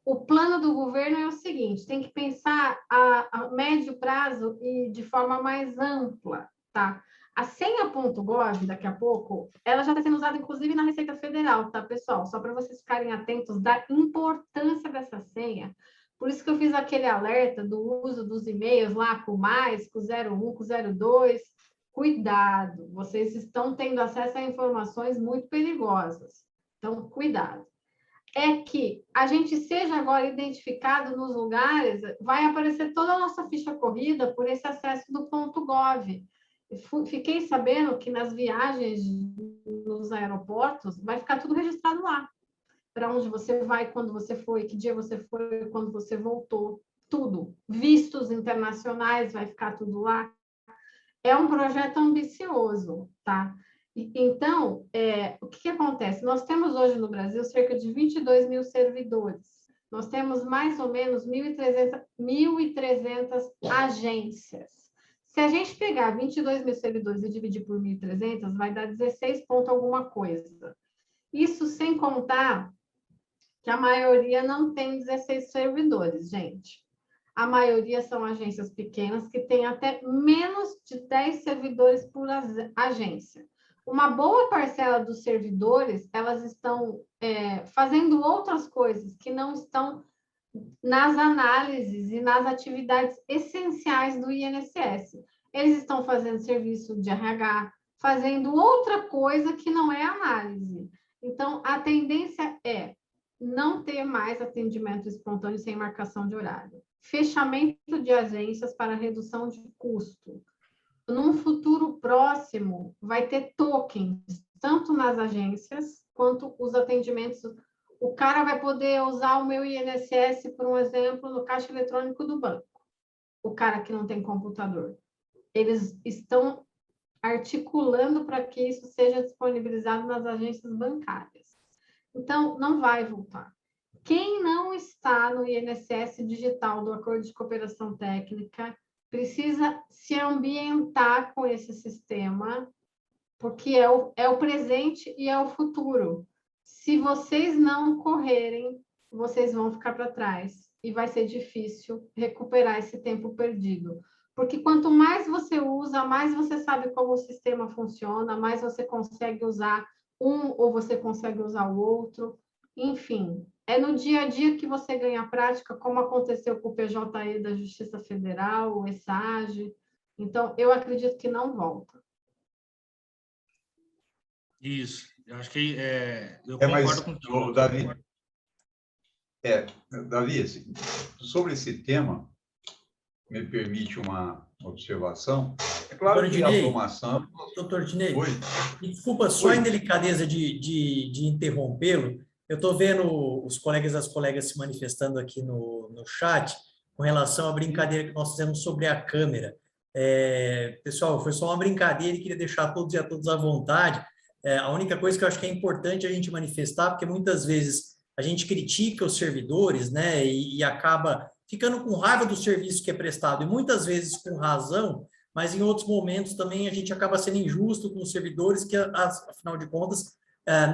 o plano do governo é o seguinte, tem que pensar a médio prazo e de forma mais ampla, tá? A senha.gov, daqui a pouco, ela já está sendo usada, inclusive, na Receita Federal, tá, pessoal? Só para vocês ficarem atentos da importância dessa senha. Por isso que eu fiz aquele alerta do uso dos e-mails lá com mais, com 01, com 02. Cuidado, vocês estão tendo acesso a informações muito perigosas. Então, cuidado. É que a gente seja agora identificado nos lugares, vai aparecer toda a nossa ficha corrida por esse acesso do .gov. Fiquei sabendo que nas viagens nos aeroportos vai ficar tudo registrado lá. Para onde você vai, quando você foi, que dia você foi, quando você voltou, tudo. Vistos internacionais, vai ficar tudo lá. É um projeto ambicioso, tá? Então, o que acontece? Nós temos hoje no Brasil cerca de 22 mil servidores. Nós temos mais ou menos 1.300 agências. Se a gente pegar 22 mil servidores e dividir por 1.300, vai dar 16 ponto alguma coisa. Isso sem contar que a maioria não tem 16 servidores, gente. A maioria são agências pequenas que têm até menos de 10 servidores por agência. Uma boa parcela dos servidores, elas estão fazendo outras coisas que não estão nas análises e nas atividades essenciais do INSS. Eles estão fazendo serviço de RH, fazendo outra coisa que não é análise. Então, a tendência é não ter mais atendimento espontâneo sem marcação de horário. Fechamento de agências para redução de custo. num futuro próximo, vai ter tokens, tanto nas agências quanto os atendimentos. O cara vai poder usar o meu INSS, por um exemplo, no caixa eletrônico do banco. O cara que não tem computador. Eles estão articulando para que isso seja disponibilizado nas agências bancárias. Então, não vai voltar. Quem não está no INSS digital do Acordo de Cooperação Técnica precisa se ambientar com esse sistema, porque é o presente e é o futuro. Se vocês não correrem, vocês vão ficar para trás e vai ser difícil recuperar esse tempo perdido. Porque quanto mais você usa, mais você sabe como o sistema funciona, mais você consegue usar um ou você consegue usar o outro. Enfim, é no dia a dia que você ganha prática, como aconteceu com o PJE da Justiça Federal, o ESAGE. Então, eu acredito que não volta. Isso, eu acho que eu concordo contigo. Davi, Davi, assim, sobre esse tema, me permite uma observação. É claro que a automação... Doutor Dinei, desculpa, só em delicadeza de interrompê-lo, eu estou vendo os colegas e as colegas se manifestando aqui no chat com relação à brincadeira que nós fizemos sobre a câmera. Pessoal, foi só uma brincadeira e queria deixar todos e a todos à vontade. A única coisa que eu acho que é importante a gente manifestar, porque muitas vezes a gente critica os servidores, né, e acaba ficando com raiva do serviço que é prestado, e muitas vezes com razão, mas em outros momentos também a gente acaba sendo injusto com os servidores, que, afinal de contas,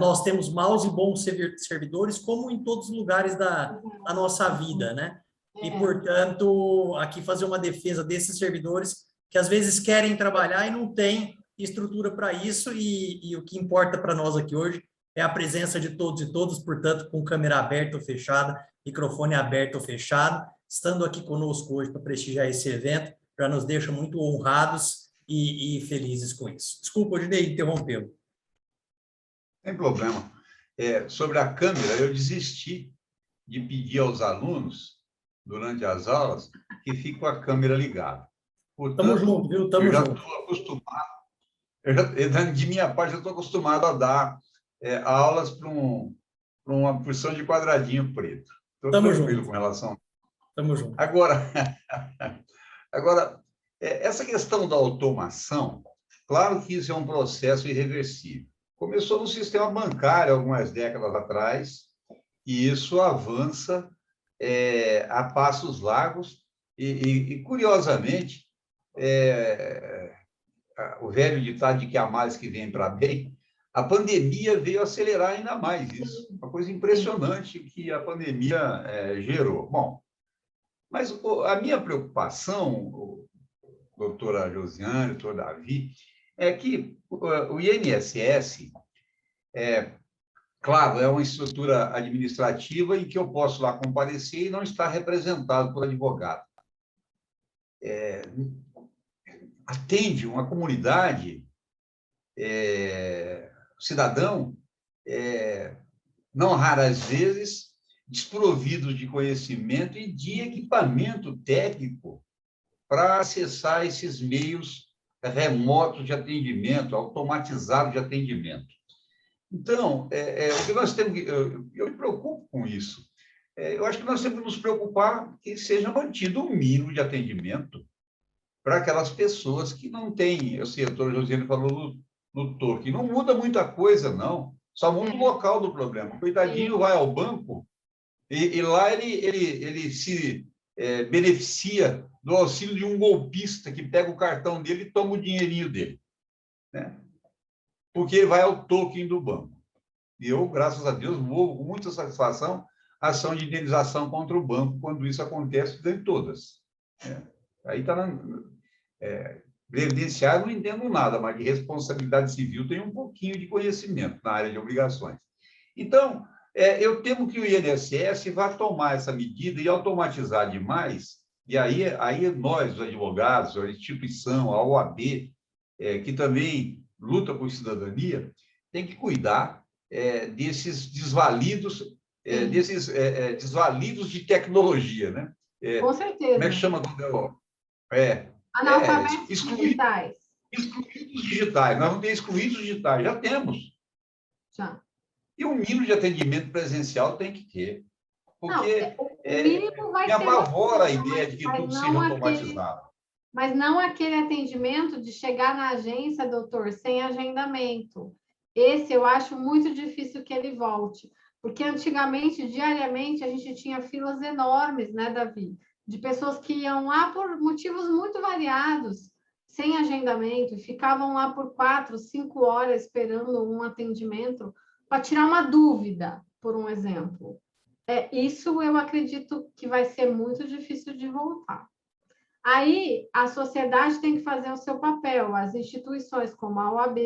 nós temos maus e bons servidores, como em todos os lugares da nossa vida, né? E, portanto, aqui fazer uma defesa desses servidores que às vezes querem trabalhar e não têm estrutura para isso, e o que importa para nós aqui hoje é a presença de todos e todas, portanto, com câmera aberta ou fechada, microfone aberto ou fechado, estando aqui conosco hoje para prestigiar esse evento, já nos deixa muito honrados e felizes com isso. Desculpa, Odinei, interrompeu. Sem problema. Sobre a câmera, eu desisti de pedir aos alunos, durante as aulas, que fiquem com a câmera ligada. Estamos juntos, viu? Estamos juntos. Eu já estou acostumado, de minha parte, eu estou acostumado a dar aulas para uma porção de quadradinho preto. Estou tranquilo com relação. Estamos juntos. Agora, essa questão da automação, claro que isso é um processo irreversível. Começou no sistema bancário algumas décadas atrás, e isso avança a passos largos, e curiosamente, o velho ditado de que há males que vêm para bem, a pandemia veio acelerar ainda mais isso. Uma coisa impressionante que a pandemia gerou. Bom, mas a minha preocupação, doutora Josiane, doutor Davi, é que o INSS, claro, é uma estrutura administrativa em que eu posso lá comparecer e não estar representado por advogado. Atende uma comunidade, cidadão, não raras vezes, desprovido de conhecimento e de equipamento técnico para acessar esses meios remotos de atendimento, automatizados de atendimento. Então, o que nós temos, eu me preocupo com isso. Eu acho que nós temos que nos preocupar que seja mantido um mínimo de atendimento para aquelas pessoas que não têm. Eu sei, a doutora Josiane falou no toque. Não muda muita coisa, não. Só muda o local do problema. O coitadinho vai ao banco e lá ele se beneficia do auxílio de um golpista que pega o cartão dele e toma o dinheirinho dele, né? Porque vai ao token do banco. E eu, graças a Deus, vou com muita satisfação a ação de indenização contra o banco quando isso acontece, em todas. Aí está previdenciário, não entendo nada, mas de responsabilidade civil tem um pouquinho de conhecimento na área de obrigações. Então, eu temo que o INSS vá tomar essa medida e automatizar demais, e aí nós, os advogados, a instituição, a OAB, que também luta por cidadania, tem que cuidar desses desvalidos, desvalidos de tecnologia, né? Com certeza. Como é que chama? Analfabetos digitais. Excluídos digitais. Nós vamos ter excluídos digitais. Já temos. Já. E o mínimo de atendimento presencial tem que ter. Porque o mínimo vai me ser apavora a ideia de que mas tudo não seja automatizado. Mas não aquele atendimento de chegar na agência, doutor, sem agendamento. Esse eu acho muito difícil que ele volte. Porque antigamente, diariamente, a gente tinha filas enormes, né, Davi? De pessoas que iam lá por motivos muito variados, sem agendamento, e ficavam lá por 4, 5 horas esperando um atendimento para tirar uma dúvida, por um exemplo. Isso eu acredito que vai ser muito difícil de voltar. Aí, a sociedade tem que fazer o seu papel, as instituições como a OAB,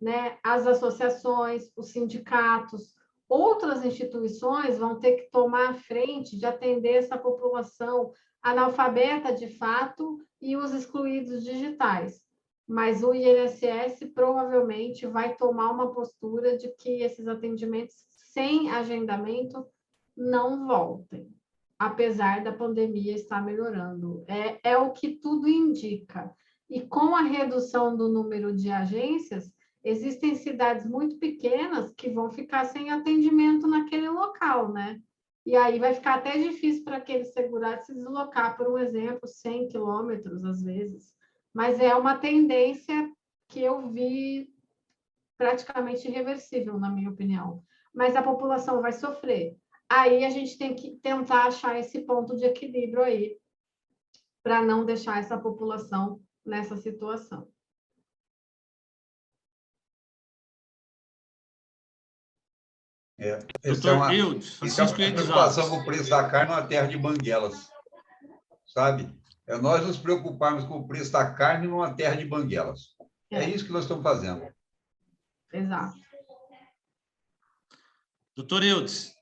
né, as associações, os sindicatos, outras instituições vão ter que tomar a frente de atender essa população analfabeta de fato e os excluídos digitais. Mas o INSS provavelmente vai tomar uma postura de que esses atendimentos sem agendamento não voltem, apesar da pandemia estar melhorando. É o que tudo indica. E com a redução do número de agências, existem cidades muito pequenas que vão ficar sem atendimento naquele local, né? E aí vai ficar até difícil para aquele segurado se deslocar, por um exemplo, 100 quilômetros, às vezes. Mas é uma tendência que eu vi praticamente irreversível, na minha opinião. Mas a população vai sofrer. Aí a gente tem que tentar achar esse ponto de equilíbrio aí, para não deixar essa população nessa situação. Doutor Eudes, Francisco Eudes preocupação com o preço da carne numa terra de banguelas, sabe? É nós nos preocuparmos com o preço da carne numa terra de banguelas. É isso que nós estamos fazendo. Exato. Doutor Eudes.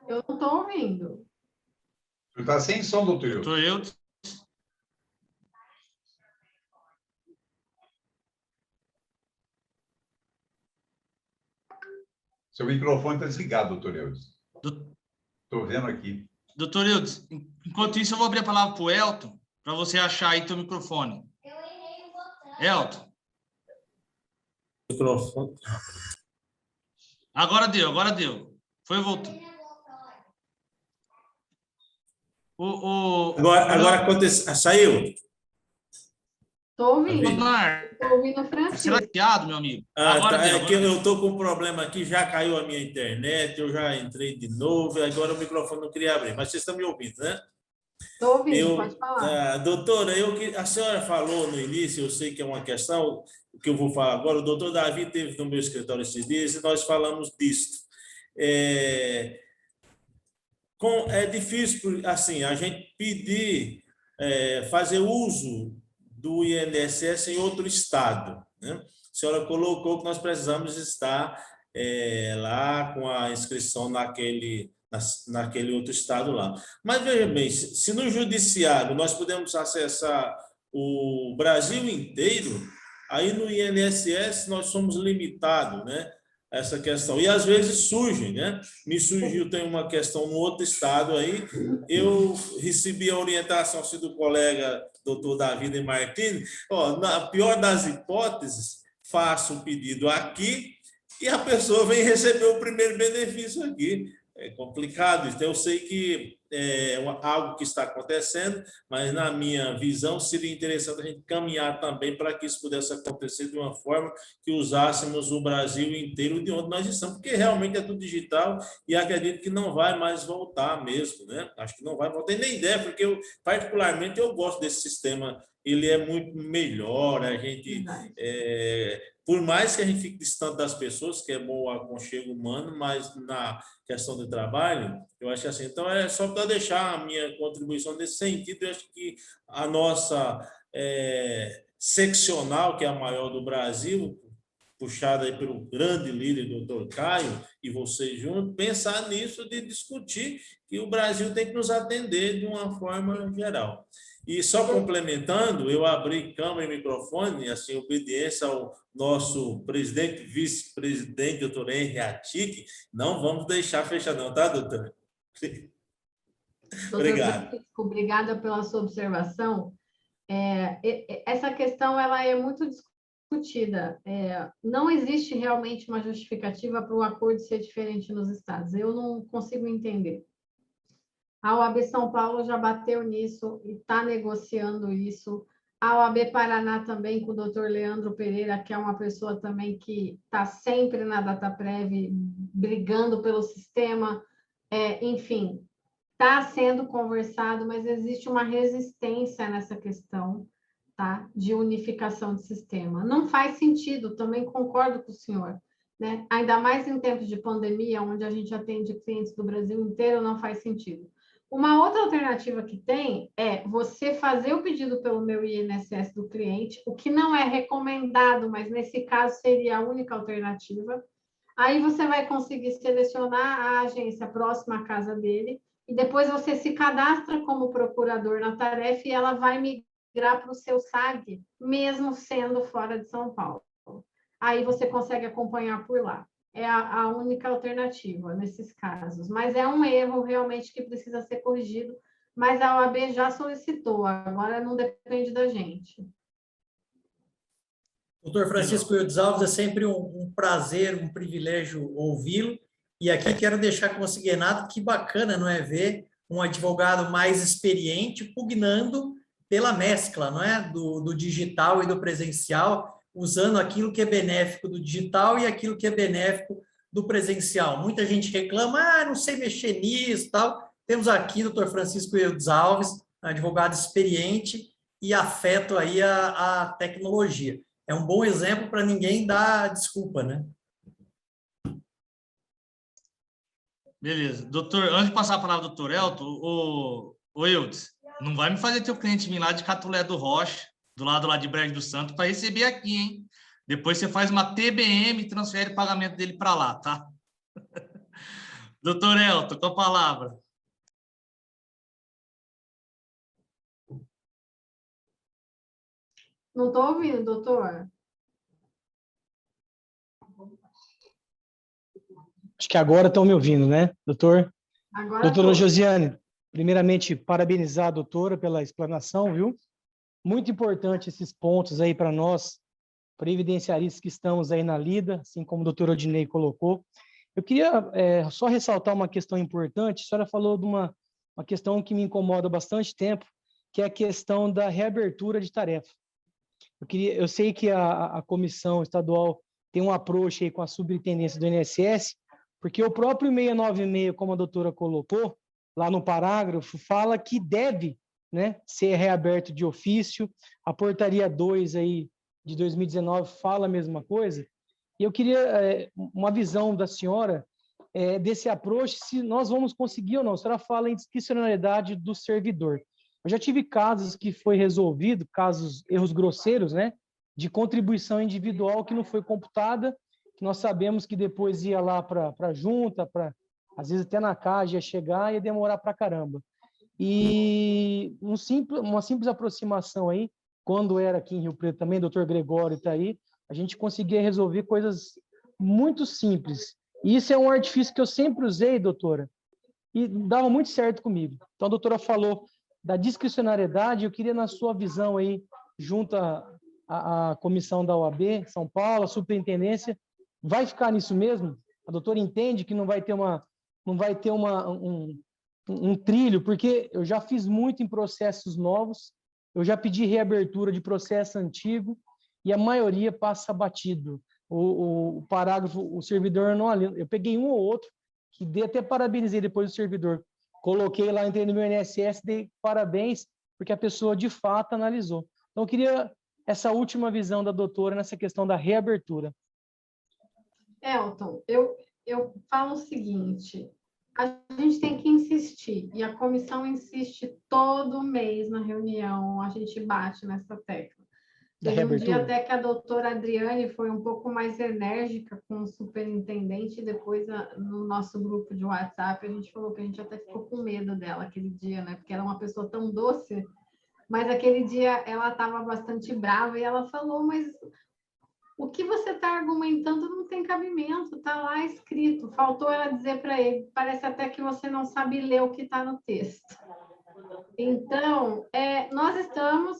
Eu não estou ouvindo. Você está sem som, doutor Eudes. Doutor Eudes. Seu microfone está desligado, doutor Eudes. Estou vendo aqui. Doutor Eudes, enquanto isso, eu vou abrir a palavra para o Elton, para você achar aí teu microfone. Elton. Microfone. Agora deu. Foi e voltou. Agora aconteceu. Saiu? Estou ouvindo. Estou ouvindo o Francisco. Será que é meu amigo? Agora deu. Agora eu estou com um problema aqui, já caiu a minha internet, eu já entrei de novo, agora o microfone não queria abrir, mas vocês estão me ouvindo, né? Estou ouvindo, pode falar. Doutora, a senhora falou no início, eu sei que é uma questão que eu vou falar agora, o doutor Davi esteve no meu escritório esses dias e nós falamos disso. É difícil, assim, a gente pedir, fazer uso do INSS em outro estado, né? A senhora colocou que nós precisamos estar lá com a inscrição naquele outro estado lá. Mas, veja bem, se no judiciário nós podemos acessar o Brasil inteiro, aí no INSS nós somos limitados, né? Essa questão. E às vezes surge, né? Me surgiu, tem uma questão no outro estado aí, eu recebi a orientação do colega doutor Davi de Martins, na pior das hipóteses, faço um pedido aqui e a pessoa vem receber o primeiro benefício aqui. É complicado, então eu sei que é algo que está acontecendo, mas na minha visão seria interessante a gente caminhar também para que isso pudesse acontecer de uma forma que usássemos o Brasil inteiro de onde nós estamos, porque realmente é tudo digital e acredito que não vai mais voltar mesmo, né? Acho que não vai voltar, nem ideia, porque particularmente eu gosto desse sistema, ele é muito melhor, a gente... por mais que a gente fique distante das pessoas, que é bom o aconchego humano, mas na questão do trabalho, eu acho assim, então é só para deixar a minha contribuição nesse sentido, eu acho que a nossa seccional, que é a maior do Brasil, puxada aí pelo grande líder, doutor Caio, e vocês juntos, pensar nisso de discutir que o Brasil tem que nos atender de uma forma geral. E só complementando, eu abri câmera e microfone, assim, obediência ao nosso presidente, vice-presidente, doutor Henry Atic. Não vamos deixar fechar não, tá, doutor? Obrigado. Francisco, obrigada pela sua observação. Essa questão ela é muito discutida. Não existe realmente uma justificativa para o acordo ser diferente nos estados. Eu não consigo entender. A OAB São Paulo já bateu nisso e está negociando isso. A OAB Paraná também, com o doutor Leandro Pereira, que é uma pessoa também que está sempre na DataPrev, brigando pelo sistema. Enfim, está sendo conversado, mas existe uma resistência nessa questão, tá? De unificação de sistema. Não faz sentido, também concordo com o senhor, né? Ainda mais em tempos de pandemia, onde a gente atende clientes do Brasil inteiro, não faz sentido. Uma outra alternativa que tem é você fazer o pedido pelo meu INSS do cliente, o que não é recomendado, mas nesse caso seria a única alternativa. Aí você vai conseguir selecionar a agência próxima à casa dele, e depois você se cadastra como procurador na tarefa e ela vai migrar para o seu SAG, mesmo sendo fora de São Paulo. Aí você consegue acompanhar por lá. É a única alternativa nesses casos. Mas é um erro realmente que precisa ser corrigido, mas a OAB já solicitou, agora não depende da gente. Doutor Francisco Wildes Alves, é sempre um prazer, um privilégio ouvi-lo. E aqui quero deixar consignado que bacana, não é, ver um advogado mais experiente pugnando pela mescla, não é, do digital e do presencial, usando aquilo que é benéfico do digital e aquilo que é benéfico do presencial. Muita gente reclama, não sei mexer nisso, tal. Temos aqui o doutor Francisco Wildes Alves, advogado experiente e afeto aí a tecnologia. É um bom exemplo para ninguém dar desculpa, né? Beleza. Doutor, antes de passar a palavra ao doutor Elton, o Eudes, não vai me fazer teu cliente vir lá de Catulé do Rocha, do lado lá de Brejo do Santo, para receber aqui, hein? Depois você faz uma TBM e transfere o pagamento dele para lá, tá? Doutor Elton, com a palavra. Não estou ouvindo, doutor. Acho que agora estão me ouvindo, né, doutor? Agora Doutora tô. Josiane, primeiramente, parabenizar a doutora pela explanação, viu? Muito importante esses pontos aí para nós, previdenciaristas que estamos aí na lida, assim como o doutor Odinei colocou. Eu queria só ressaltar uma questão importante. A senhora falou de uma questão que me incomoda há bastante tempo, que é a questão da reabertura de tarefa. Eu sei que a comissão estadual tem um approach aí com a subintendência do INSS, porque o próprio 696, como a doutora colocou, lá no parágrafo, fala que deve, né, ser reaberto de ofício. A portaria 2 aí de 2019 fala a mesma coisa. E eu queria uma visão da senhora desse approach, se nós vamos conseguir ou não. A senhora fala em discricionalidade do servidor. Eu já tive casos que foi resolvido, erros grosseiros, né, de contribuição individual que não foi computada, que nós sabemos que depois ia lá para a junta, às vezes até na CAGE ia chegar e ia demorar para caramba. E uma simples aproximação aí, quando era aqui em Rio Preto também, doutor Gregório está aí, a gente conseguia resolver coisas muito simples. E isso é um artifício que eu sempre usei, doutora, e dava muito certo comigo. Então, a doutora falou da discricionariedade, eu queria, na sua visão aí, junto à comissão da OAB, São Paulo, a superintendência, vai ficar nisso mesmo? A doutora entende que não vai ter um trilho, porque eu já fiz muito em processos novos, eu já pedi reabertura de processo antigo e a maioria passa batido. O parágrafo, o servidor não alinha. Eu peguei um ou outro, que até parabenizei depois do servidor. Coloquei lá, entrei no meu INSS, dei parabéns, porque a pessoa de fato analisou. Então, eu queria essa última visão da doutora nessa questão da reabertura. Elton, eu falo o seguinte, a gente tem que insistir, e a comissão insiste todo mês na reunião, a gente bate nessa tecla. Teve um dia até que a doutora Adriane foi um pouco mais enérgica com o superintendente, e depois no nosso grupo de WhatsApp a gente falou que a gente até ficou com medo dela aquele dia, né? Porque ela é uma pessoa tão doce, Mas aquele dia ela estava bastante brava e ela falou, mas o que você está argumentando não tem cabimento, está lá escrito. Faltou ela dizer para ele, parece até que você não sabe ler o que está no texto. Então, nós estamos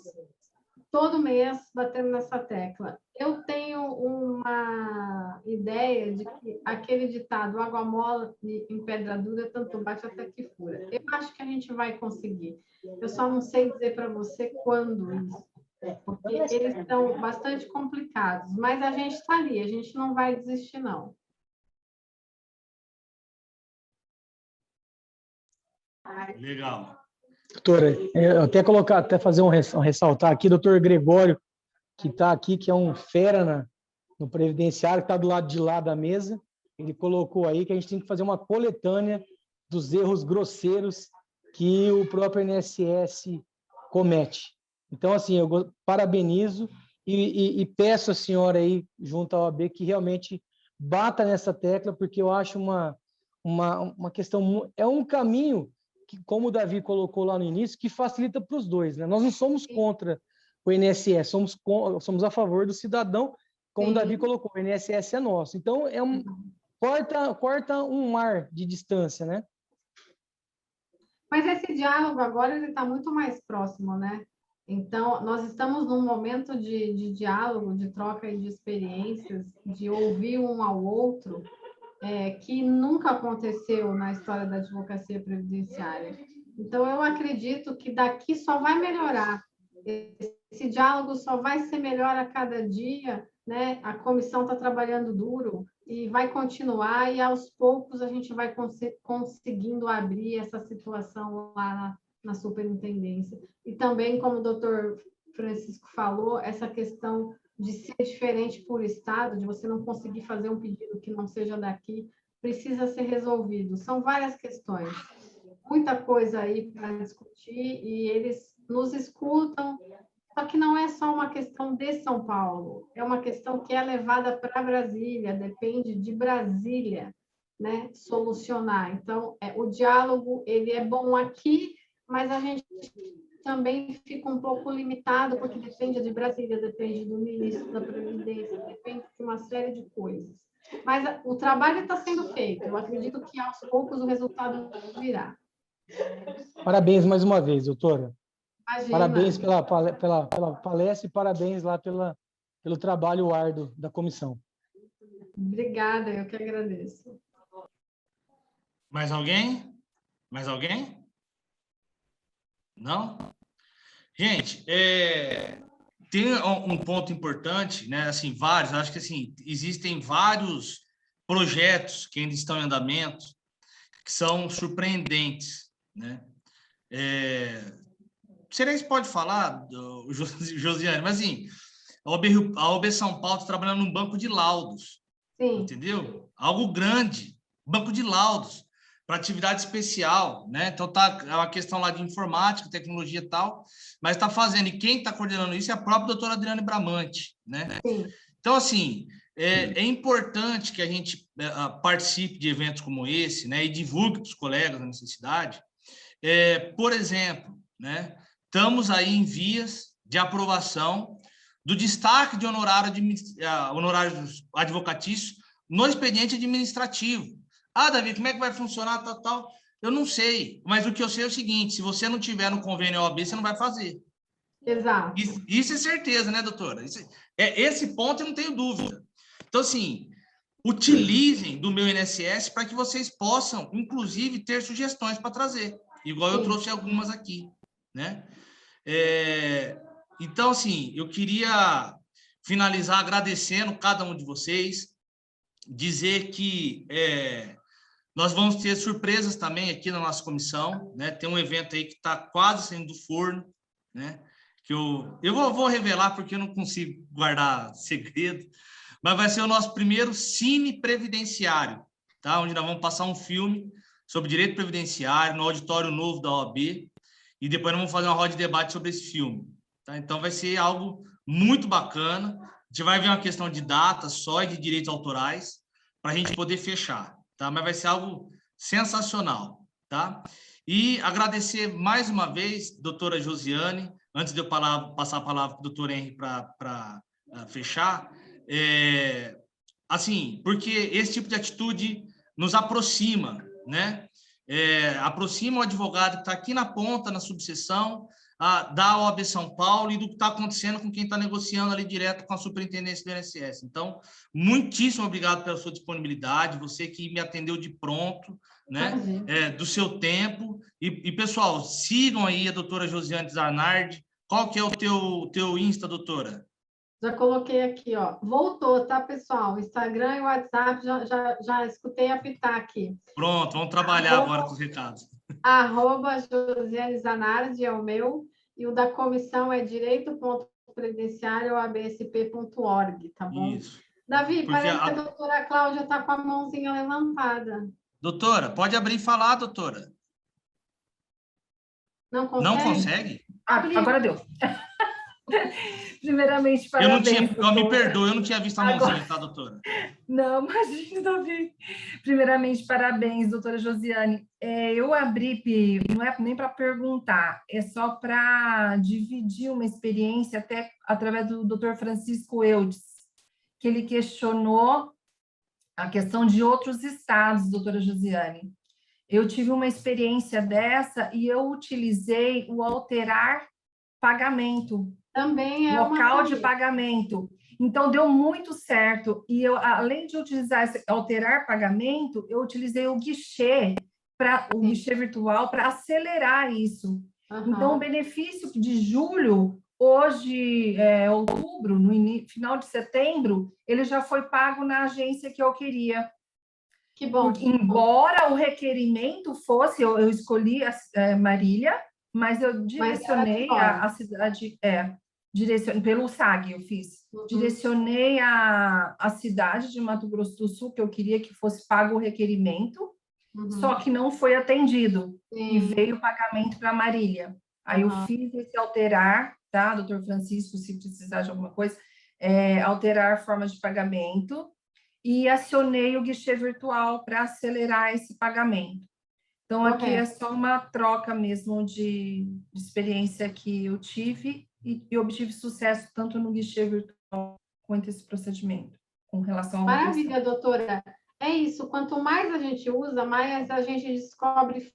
todo mês batendo nessa tecla. Eu tenho uma ideia de que aquele ditado, água mole em pedra dura, tanto bate até que fura. Eu acho que a gente vai conseguir. Eu só não sei dizer para você quando isso, porque eles estão bastante complicados, mas a gente está ali, a gente não vai desistir, não. Legal. Doutora, até fazer um ressaltar aqui, doutor Gregório, que está aqui, que é um fera no previdenciário, que está do lado de lá da mesa, ele colocou aí que a gente tem que fazer uma coletânea dos erros grosseiros que o próprio INSS comete. Então, assim, eu parabenizo e peço à senhora aí, junto à OAB, que realmente bata nessa tecla, porque eu acho uma questão, é um caminho que, como o Davi colocou lá no início, que facilita para os dois, né? Nós não somos contra o INSS, somos a favor do cidadão, como o Davi colocou, o INSS é nosso. Então, corta um mar de distância, né? Mas esse diálogo agora ele está muito mais próximo, né? Então, nós estamos num momento de diálogo, de troca de experiências, de ouvir um ao outro, que nunca aconteceu na história da advocacia previdenciária. Então, eu acredito que daqui só vai melhorar. Esse diálogo só vai ser melhor a cada dia, né? A comissão está trabalhando duro e vai continuar, e aos poucos a gente vai conseguindo abrir essa situação lá na superintendência. E também, como o doutor Francisco falou, essa questão de ser diferente por estado, de você não conseguir fazer um pedido que não seja daqui, precisa ser resolvido. São várias questões, muita coisa aí para discutir, e eles nos escutam, só que não é só uma questão de São Paulo, é uma questão que é levada para Brasília, depende de Brasília, né, solucionar. Então, o diálogo, ele é bom aqui, mas a gente também fica um pouco limitado, porque depende de Brasília, depende do ministro da Previdência, depende de uma série de coisas. Mas o trabalho está sendo feito. Eu acredito que, aos poucos, o resultado virá. Parabéns mais uma vez, doutora. Imagina. Parabéns pela palestra e parabéns lá pelo trabalho árduo da comissão. Obrigada, eu que agradeço. Mais alguém? Mais alguém? Não? Gente, tem um ponto importante, né? Assim, vários, acho que assim, existem vários projetos que ainda estão em andamento que são surpreendentes, né? Você pode falar, Josiane, mas assim, a OAB São Paulo está trabalhando num banco de laudos, Sim. Entendeu? Algo grande, banco de laudos, para atividade especial, né? Então, é uma questão lá de informática, tecnologia e tal, mas está fazendo, e quem está coordenando isso é a própria doutora Adriane Bramante, né? Sim. Então, assim, é importante que a gente participe de eventos como esse, né? E divulgue para os colegas a necessidade. Por exemplo, né? Estamos aí em vias de aprovação do destaque de honorários advocatícios no expediente administrativo. Ah, Davi, como é que vai funcionar, tal? Eu não sei, mas o que eu sei é o seguinte, se você não tiver no convênio OAB, você não vai fazer. Exato. Isso é certeza, né, doutora? Esse ponto eu não tenho dúvida. Então, assim, utilizem do meu INSS para que vocês possam, inclusive, ter sugestões para trazer, igual eu trouxe algumas aqui, né? Então, assim, eu queria finalizar agradecendo cada um de vocês, dizer que nós vamos ter surpresas também aqui na nossa comissão, né? Tem um evento aí que está quase saindo do forno, né? Que eu vou revelar porque eu não consigo guardar segredo, mas vai ser o nosso primeiro cine previdenciário, tá? Onde nós vamos passar um filme sobre direito previdenciário no auditório novo da OAB, e depois nós vamos fazer uma roda de debate sobre esse filme, tá? Então vai ser algo muito bacana. A gente vai ver uma questão de datas só e de direitos autorais para a gente poder fechar, tá? Mas vai ser algo sensacional, tá? E agradecer mais uma vez, doutora Josiane, antes de eu passar a palavra para o doutor Henry para fechar, assim, porque esse tipo de atitude nos aproxima, né? Aproxima o advogado que está aqui na ponta, na subseção, da OAB São Paulo e do que está acontecendo com quem está negociando ali direto com a superintendência do INSS. Então, muitíssimo obrigado pela sua disponibilidade, você que me atendeu de pronto, né? Do seu tempo. E, pessoal, sigam aí a doutora Josiane Zanardi. Qual que é o teu Insta, doutora? Já coloquei aqui, ó. Voltou, tá, pessoal? Instagram e WhatsApp, já escutei apitar aqui. Pronto, vamos trabalhar agora com os recados. @Josiane Zanardi é o meu, e o da comissão é direito.previdenciário.absp.org, tá bom? Isso. Davi, parece que a doutora Cláudia está com a mãozinha levantada. Doutora, pode abrir e falar, doutora. Não consegue? Não consegue? Agora deu. Primeiramente, parabéns. Me perdoe, eu não tinha visto a mãozinha, tá, doutora? Não, imagina, Davi. Primeiramente, parabéns, doutora Josiane. Eu abri, não é nem para perguntar, é só para dividir uma experiência, até através do doutor Francisco Eudes, que ele questionou a questão de outros estados, doutora Josiane. Eu tive uma experiência dessa e eu utilizei o alterar pagamento. Também é local de pagamento. Então, deu muito certo. E eu, além de utilizar esse alterar pagamento, eu utilizei o guichê virtual para acelerar isso. Uhum. Então, o benefício de julho, hoje, outubro, no final de setembro, ele já foi pago na agência que eu queria. Que bom. Porque, embora o requerimento fosse, eu escolhi Marília, mas eu direcionei a cidade... pelo SAG eu fiz. Uhum. Direcionei a cidade de Mato Grosso do Sul, que eu queria que fosse pago o requerimento, só que não foi atendido. Sim. E veio o pagamento para Marília. Aí eu fiz esse alterar, tá, doutor Francisco, se precisar de alguma coisa, alterar a forma de pagamento e acionei o guichê virtual para acelerar esse pagamento. Então, aqui é só uma troca mesmo de experiência que eu tive e obtive sucesso tanto no guichê virtual quanto esse procedimento, com relação ao... Maravilha, doutora. É isso, quanto mais a gente usa, mais a gente descobre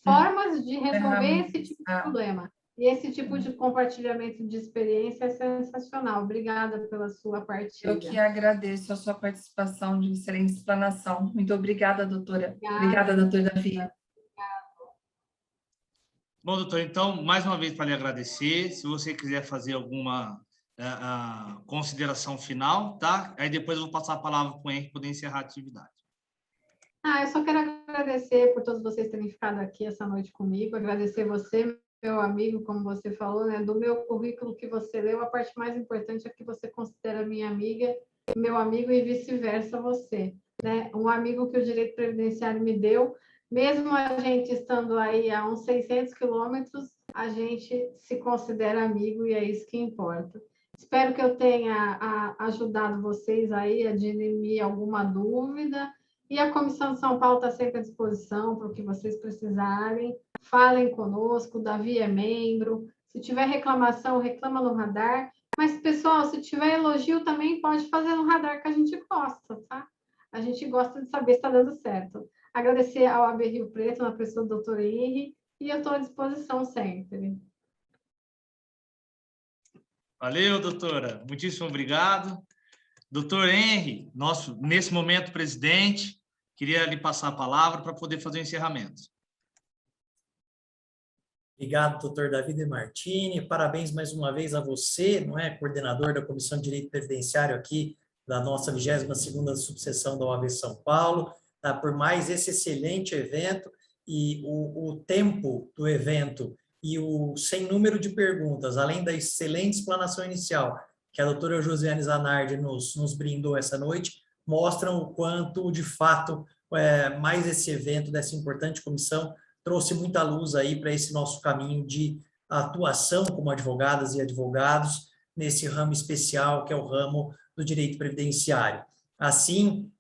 formas de resolver esse tipo de problema. E esse tipo de compartilhamento de experiência é sensacional. Obrigada pela sua partilha. Eu que agradeço a sua participação de excelente explanação. Muito obrigada, doutora. Obrigada, doutor Davi. Bom, doutor, então, mais uma vez para lhe agradecer. Se você quiser fazer alguma consideração final, tá? Aí depois eu vou passar a palavra para o Henrique poder encerrar a atividade. Eu só quero agradecer por todos vocês terem ficado aqui essa noite comigo, agradecer você, meu amigo, como você falou, né? Do meu currículo que você leu, a parte mais importante é que você considera minha amiga, meu amigo e vice-versa você, né? Um amigo que o direito previdenciário me deu. Mesmo a gente estando aí a uns 600 quilômetros, a gente se considera amigo e é isso que importa. Espero que eu tenha ajudado vocês aí a dirimir alguma dúvida. E a Comissão de São Paulo está sempre à disposição para o que vocês precisarem. Falem conosco, o Davi é membro. Se tiver reclamação, reclama no radar. Mas, pessoal, se tiver elogio, também pode fazer no radar, que a gente gosta, tá? A gente gosta de saber se está dando certo. Agradecer ao AB Rio Preto, na pessoa do doutor Henry, e eu estou à disposição sempre. Valeu, doutora. Muitíssimo obrigado. Doutor Henry, nosso, nesse momento, presidente, queria lhe passar a palavra para poder fazer o encerramento. Obrigado, doutor Davi De Martini. Parabéns mais uma vez a você, não é, coordenador da Comissão de Direito Previdenciário aqui da nossa 22ª subseção da OAB São Paulo, tá, por mais esse excelente evento e o tempo do evento e o sem número de perguntas, além da excelente explanação inicial que a doutora Josiane Zanardi nos brindou essa noite, mostram o quanto, de fato, mais esse evento dessa importante comissão trouxe muita luz aí para esse nosso caminho de atuação como advogadas e advogados nesse ramo especial que é o ramo do direito previdenciário. Assim,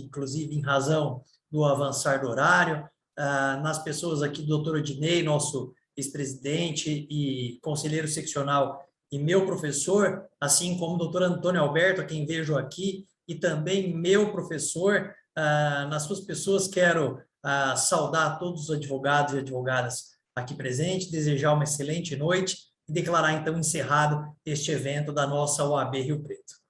inclusive em razão do avançar do horário, nas pessoas aqui do doutor Odinei, nosso ex-presidente e conselheiro seccional e meu professor, assim como o doutor Antônio Alberto, a quem vejo aqui, e também meu professor. Nas suas pessoas, quero saudar todos os advogados e advogadas aqui presentes, desejar uma excelente noite e declarar, então, encerrado este evento da nossa OAB Rio Preto.